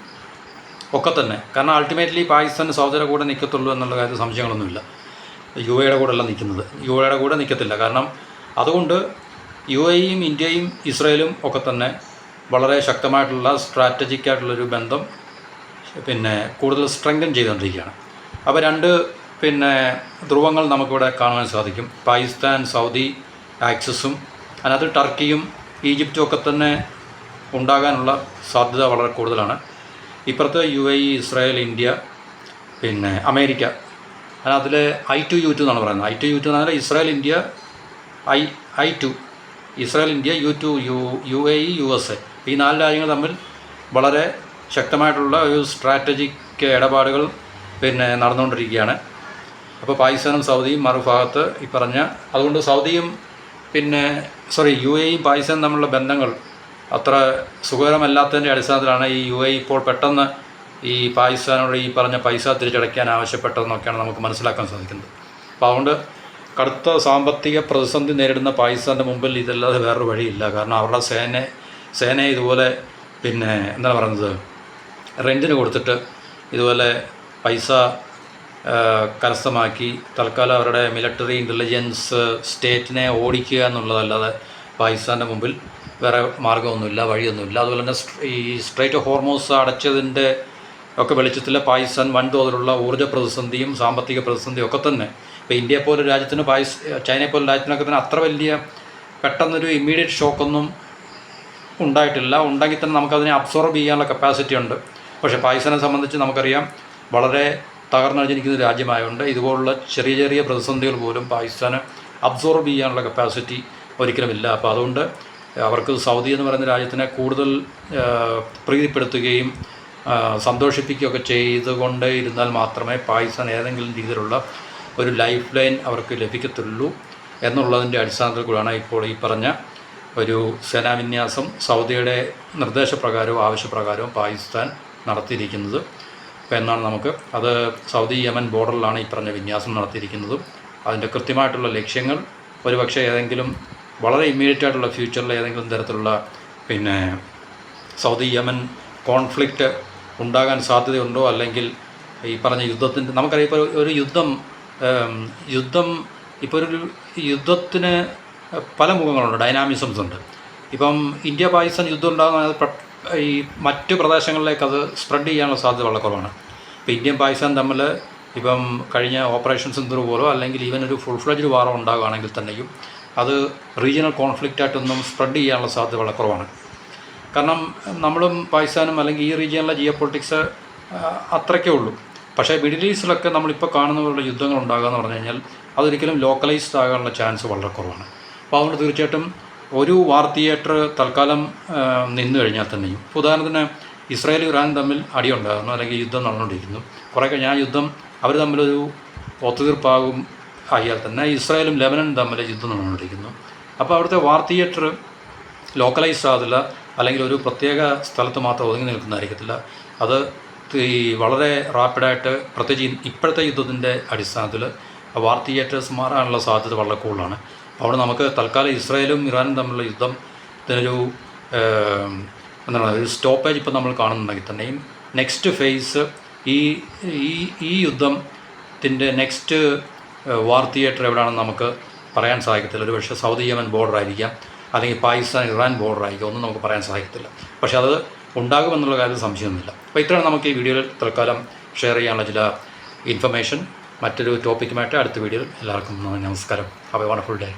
ഒക്കെ തന്നെ, കാരണം അൾട്ടിമേറ്റ്ലി പാകിസ്ഥാൻ സൗദിയുടെ കൂടെ നിൽക്കത്തുള്ളൂ എന്നുള്ള കാര്യത്തിൽ സംശയങ്ങളൊന്നുമില്ല. UAEയുടെ കൂടെ അല്ല നിൽക്കുന്നത്, UAEയുടെ കൂടെ നിൽക്കത്തില്ല. കാരണം അതുകൊണ്ട് UAEയും ഇന്ത്യയും ഇസ്രായേലും ഒക്കെ തന്നെ വളരെ ശക്തമായിട്ടുള്ള സ്ട്രാറ്റജിക് ആയിട്ടുള്ളൊരു ബന്ധം പിന്നെ കൂടുതൽ സ്ട്രെങ്തൻ ചെയ്തുകൊണ്ടിരിക്കുകയാണ്. അപ്പോൾ രണ്ട് പിന്നെ ധ്രുവങ്ങൾ നമുക്കിവിടെ കാണുവാൻ സാധിക്കും. പാകിസ്ഥാൻ സൗദി ആക്സിസും അതിനകത്ത് ടർക്കിയും ഈജിപ്തും ഒക്കെ തന്നെ ഉണ്ടാകാനുള്ള സാധ്യത വളരെ കൂടുതലാണ്. ഇപ്പുറത്ത് UAE, ഇസ്രായേൽ, ഇന്ത്യ, പിന്നെ അമേരിക്ക. അതിൽ I2U2 എന്നാണ് പറയുന്നത്. I2U2 എന്ന് പറഞ്ഞാൽ Israel, India, I2 Israel, India, U2 UAE, USA. ഈ 4 രാജ്യങ്ങൾ തമ്മിൽ വളരെ ശക്തമായിട്ടുള്ള ഒരു സ്ട്രാറ്റജിക് ഇടപാടുകൾ പിന്നെ നടന്നുകൊണ്ടിരിക്കുകയാണ്. അപ്പോൾ പാകിസ്ഥാനും സൗദിയും മറുഭാഗത്ത് ഈ പറഞ്ഞ, അതുകൊണ്ട് സൗദിയും പിന്നെ UAEയും പാകിസ്ഥാനും തമ്മിലുള്ള ബന്ധങ്ങൾ അത്ര സുഖകരമല്ലാത്തതിൻ്റെ അടിസ്ഥാനത്തിലാണ് ഈ UAE ഇപ്പോൾ പെട്ടെന്ന് ഈ പാകിസ്ഥാനോട് ഈ പറഞ്ഞ പൈസ തിരിച്ചടയ്ക്കാൻ ആവശ്യപ്പെട്ടതെന്നൊക്കെയാണ് നമുക്ക് മനസ്സിലാക്കാൻ സാധിക്കുന്നത്. അപ്പോൾ അതുകൊണ്ട് കടുത്ത സാമ്പത്തിക പ്രതിസന്ധി നേരിടുന്ന പാകിസ്ഥാൻ്റെ മുമ്പിൽ ഇതല്ലാതെ വേറൊരു വഴിയില്ല. കാരണം അവരുടെ സേനയെ ഇതുപോലെ പിന്നെ എന്താണ് പറയുന്നത് റെൻറ്റിന് കൊടുത്തിട്ട് ഇതുപോലെ പൈസ കരസ്ഥമാക്കി തൽക്കാലം അവരുടെ മിലിറ്ററി ഇൻ്റലിജൻസ് സ്റ്റേറ്റിനെ ഓടിക്കുക എന്നുള്ളതല്ലാതെ പാകിസ്ഥാൻ്റെ മുമ്പിൽ വേറെ മാർഗ്ഗമൊന്നുമില്ല, വഴിയൊന്നുമില്ല. അതുപോലെ തന്നെ ഈ സ്ട്രൈറ്റ് ഓഫ് ഹോർമൂസ് അടച്ചതിൻ്റെ ഒക്കെ വെളിച്ചത്തിൽ പാകിസ്ഥാൻ വൻതോതിലുള്ള ഊർജ്ജ പ്രതിസന്ധിയും സാമ്പത്തിക പ്രതിസന്ധിയും ഒക്കെ തന്നെ ഇപ്പോൾ ഇന്ത്യയെ പോലെ രാജ്യത്തിന് ചൈനയെ പോലെ രാജ്യത്തിനൊക്കെ തന്നെ അത്ര വലിയ പെട്ടെന്നൊരു ഇമ്മീഡിയറ്റ് ഷോക്കൊന്നും ഉണ്ടായിട്ടില്ല. ഉണ്ടെങ്കിൽ തന്നെ നമുക്കതിനെ അബ്സോർബ് ചെയ്യാനുള്ള കപ്പാസിറ്റി ഉണ്ട്. പക്ഷേ പാകിസ്ഥാനെ സംബന്ധിച്ച് നമുക്കറിയാം വളരെ തകർന്നടിഞ്ഞിരിക്കുന്ന രാജ്യമായതുകൊണ്ട് ഇതുപോലുള്ള ചെറിയ ചെറിയ പ്രതിസന്ധികൾ പോലും പാകിസ്ഥാന് അബ്സോർബ് ചെയ്യാനുള്ള കപ്പാസിറ്റി ഒരിക്കലുമില്ല. അപ്പോൾ അതുകൊണ്ട് അവർക്ക് സൗദി എന്ന് പറയുന്ന രാജ്യത്തിനെ കൂടുതൽ പ്രീതിപ്പെടുത്തുകയും സന്തോഷിപ്പിക്കുകയൊക്കെ ചെയ്തുകൊണ്ട് ഇരുന്നാൽ മാത്രമേ പാകിസ്ഥാൻ ഏതെങ്കിലും രീതിയിലുള്ള ഒരു ലൈഫ് ലൈൻ അവർക്ക് ലഭിക്കത്തുള്ളൂ എന്നുള്ളതിൻ്റെ അടിസ്ഥാനത്തിൽ കൂടെയാണ് ഇപ്പോൾ ഈ പറഞ്ഞ ഒരു സേനാവിന്യാസം സൗദിയുടെ നിർദ്ദേശപ്രകാരവും ആവശ്യപ്രകാരവും പാകിസ്ഥാൻ നടത്തിയിരിക്കുന്നത്. അപ്പോൾ എന്നാണ് നമുക്ക് അത് സൗദി യമൻ ബോർഡറിലാണ് ഈ പറഞ്ഞ വിന്യാസം നടത്തിയിരിക്കുന്നതും അതിൻ്റെ കൃത്യമായിട്ടുള്ള ലക്ഷ്യങ്ങൾ ഒരുപക്ഷെ ഏതെങ്കിലും വളരെ ഇമ്മീഡിയറ്റ് ആയിട്ടുള്ള ഫ്യൂച്ചറിൽ ഏതെങ്കിലും തരത്തിലുള്ള പിന്നെ സൗദി യമൻ കോൺഫ്ലിക്റ്റ് ഉണ്ടാകാൻ സാധ്യതയുണ്ടോ, അല്ലെങ്കിൽ ഈ പറഞ്ഞ യുദ്ധത്തിൻ്റെ നമുക്കറിയാം ഇപ്പോൾ ഒരു യുദ്ധം ഇപ്പോൾ ഒരു യുദ്ധത്തിന് പല മുഖങ്ങളുണ്ട്, ഡൈനാമിസംസ് ഉണ്ട്. ഇപ്പം ഇന്ത്യ പാകിസ്ഥാൻ യുദ്ധം ഉണ്ടാകുന്ന ഈ മറ്റ് പ്രദേശങ്ങളിലേക്ക് അത് സ്പ്രെഡ് ചെയ്യാനുള്ള സാധ്യത വളരെ കുറവാണ്. ഇപ്പോൾ ഇന്ത്യയും പാകിസ്ഥാൻ തമ്മിൽ ഇപ്പം കഴിഞ്ഞ ഓപ്പറേഷൻ സിന്ദൂർ പോലോ അല്ലെങ്കിൽ ഈവൻ ഒരു ഫുൾ ഫ്ലെഡ്ജ് വാറോ ഉണ്ടാകുകയാണെങ്കിൽ തന്നെയും അത് റീജിയണൽ കോൺഫ്ലിക്റ്റായിട്ടൊന്നും സ്പ്രെഡ് ചെയ്യാനുള്ള സാധ്യത വളരെ കുറവാണ്. കാരണം നമ്മളും പാകിസ്ഥാനും അല്ലെങ്കിൽ ഈ റീജിയനിലെ ജിയോ പൊളിറ്റിക്സ് അത്രയ്ക്കേ ഉള്ളൂ. പക്ഷേ മിഡിൽ ഈസ്റ്റിലൊക്കെ നമ്മളിപ്പോൾ കാണുന്ന പോലുള്ള യുദ്ധങ്ങൾ ഉണ്ടാകുക എന്ന് പറഞ്ഞു കഴിഞ്ഞാൽ അതൊരിക്കലും ലോക്കലൈസ്ഡ് ആകാനുള്ള ചാൻസ് വളരെ കുറവാണ്. അപ്പോൾ അതുകൊണ്ട് തീർച്ചയായിട്ടും ഒരു വാർ തിയേറ്റർ തൽക്കാലം നിന്ന് കഴിഞ്ഞാൽ തന്നെയും, ഉദാഹരണത്തിന് ഇസ്രായേലും ഇറാനും തമ്മിൽ അടിയുണ്ടാകുന്നു അല്ലെങ്കിൽ യുദ്ധം നടന്നുകൊണ്ടിരിക്കുന്നു, കുറേ കഴിഞ്ഞ് ആ യുദ്ധം അവർ തമ്മിലൊരു ഒത്തുതീർപ്പാകും ആയാൽ തന്നെ ഇസ്രായേലും ലെബനനും തമ്മിൽ യുദ്ധം നടന്നുകൊണ്ടിരിക്കുന്നു. അപ്പോൾ അവിടുത്തെ വാർ തിയേറ്റർ ലോക്കലൈസ്ഡ് ആകത്തില്ല, അല്ലെങ്കിൽ ഒരു പ്രത്യേക സ്ഥലത്ത് മാത്രം ഒതുങ്ങി നിൽക്കുന്നതായിരിക്കത്തില്ല. അത് ഈ വളരെ റാപ്പിഡായിട്ട് പ്രത്യേകിച്ച് ഇപ്പോഴത്തെ യുദ്ധത്തിൻ്റെ അടിസ്ഥാനത്തിൽ വാർ തിയേറ്റേഴ്സ് മാറാനുള്ള സാധ്യത വളരെ കൂടുതലാണ്. അവിടെ നമുക്ക് തൽക്കാലം ഇസ്രായേലും ഇറാനും തമ്മിലുള്ള യുദ്ധത്തിനൊരു എന്താണ് ഒരു സ്റ്റോപ്പേജ് ഇപ്പോൾ നമ്മൾ കാണുന്നുണ്ടെങ്കിൽ തന്നെയും നെക്സ്റ്റ് ഫേസ് ഈ യുദ്ധത്തിൻ്റെ നെക്സ്റ്റ് വാർ തിയേറ്റർ എവിടെയാണെന്ന് നമുക്ക് പറയാൻ സാധിക്കത്തില്ല. ഒരു പക്ഷേ സൗദി യമൻ ബോർഡർ ആയിരിക്കാം, അല്ലെങ്കിൽ പാകിസ്ഥാൻ ഇറാൻ ബോർഡർ ആയിരിക്കാം, ഒന്നും നമുക്ക് പറയാൻ സാധിക്കത്തില്ല. പക്ഷേ അത് ഉണ്ടാകുമെന്നുള്ള കാര്യത്തിൽ സംശയമൊന്നുമില്ല. അപ്പോൾ ഇത്രയാണ് നമുക്ക് ഈ വീഡിയോയിൽ തൽക്കാലം ഷെയർ ചെയ്യാനുള്ള ചില ഇൻഫർമേഷൻ. മറ്റൊരു ടോപ്പിക്കുമായിട്ട് അടുത്ത വീഡിയോയിൽ എല്ലാവർക്കും നമസ്കാരം. Have A wonderful day.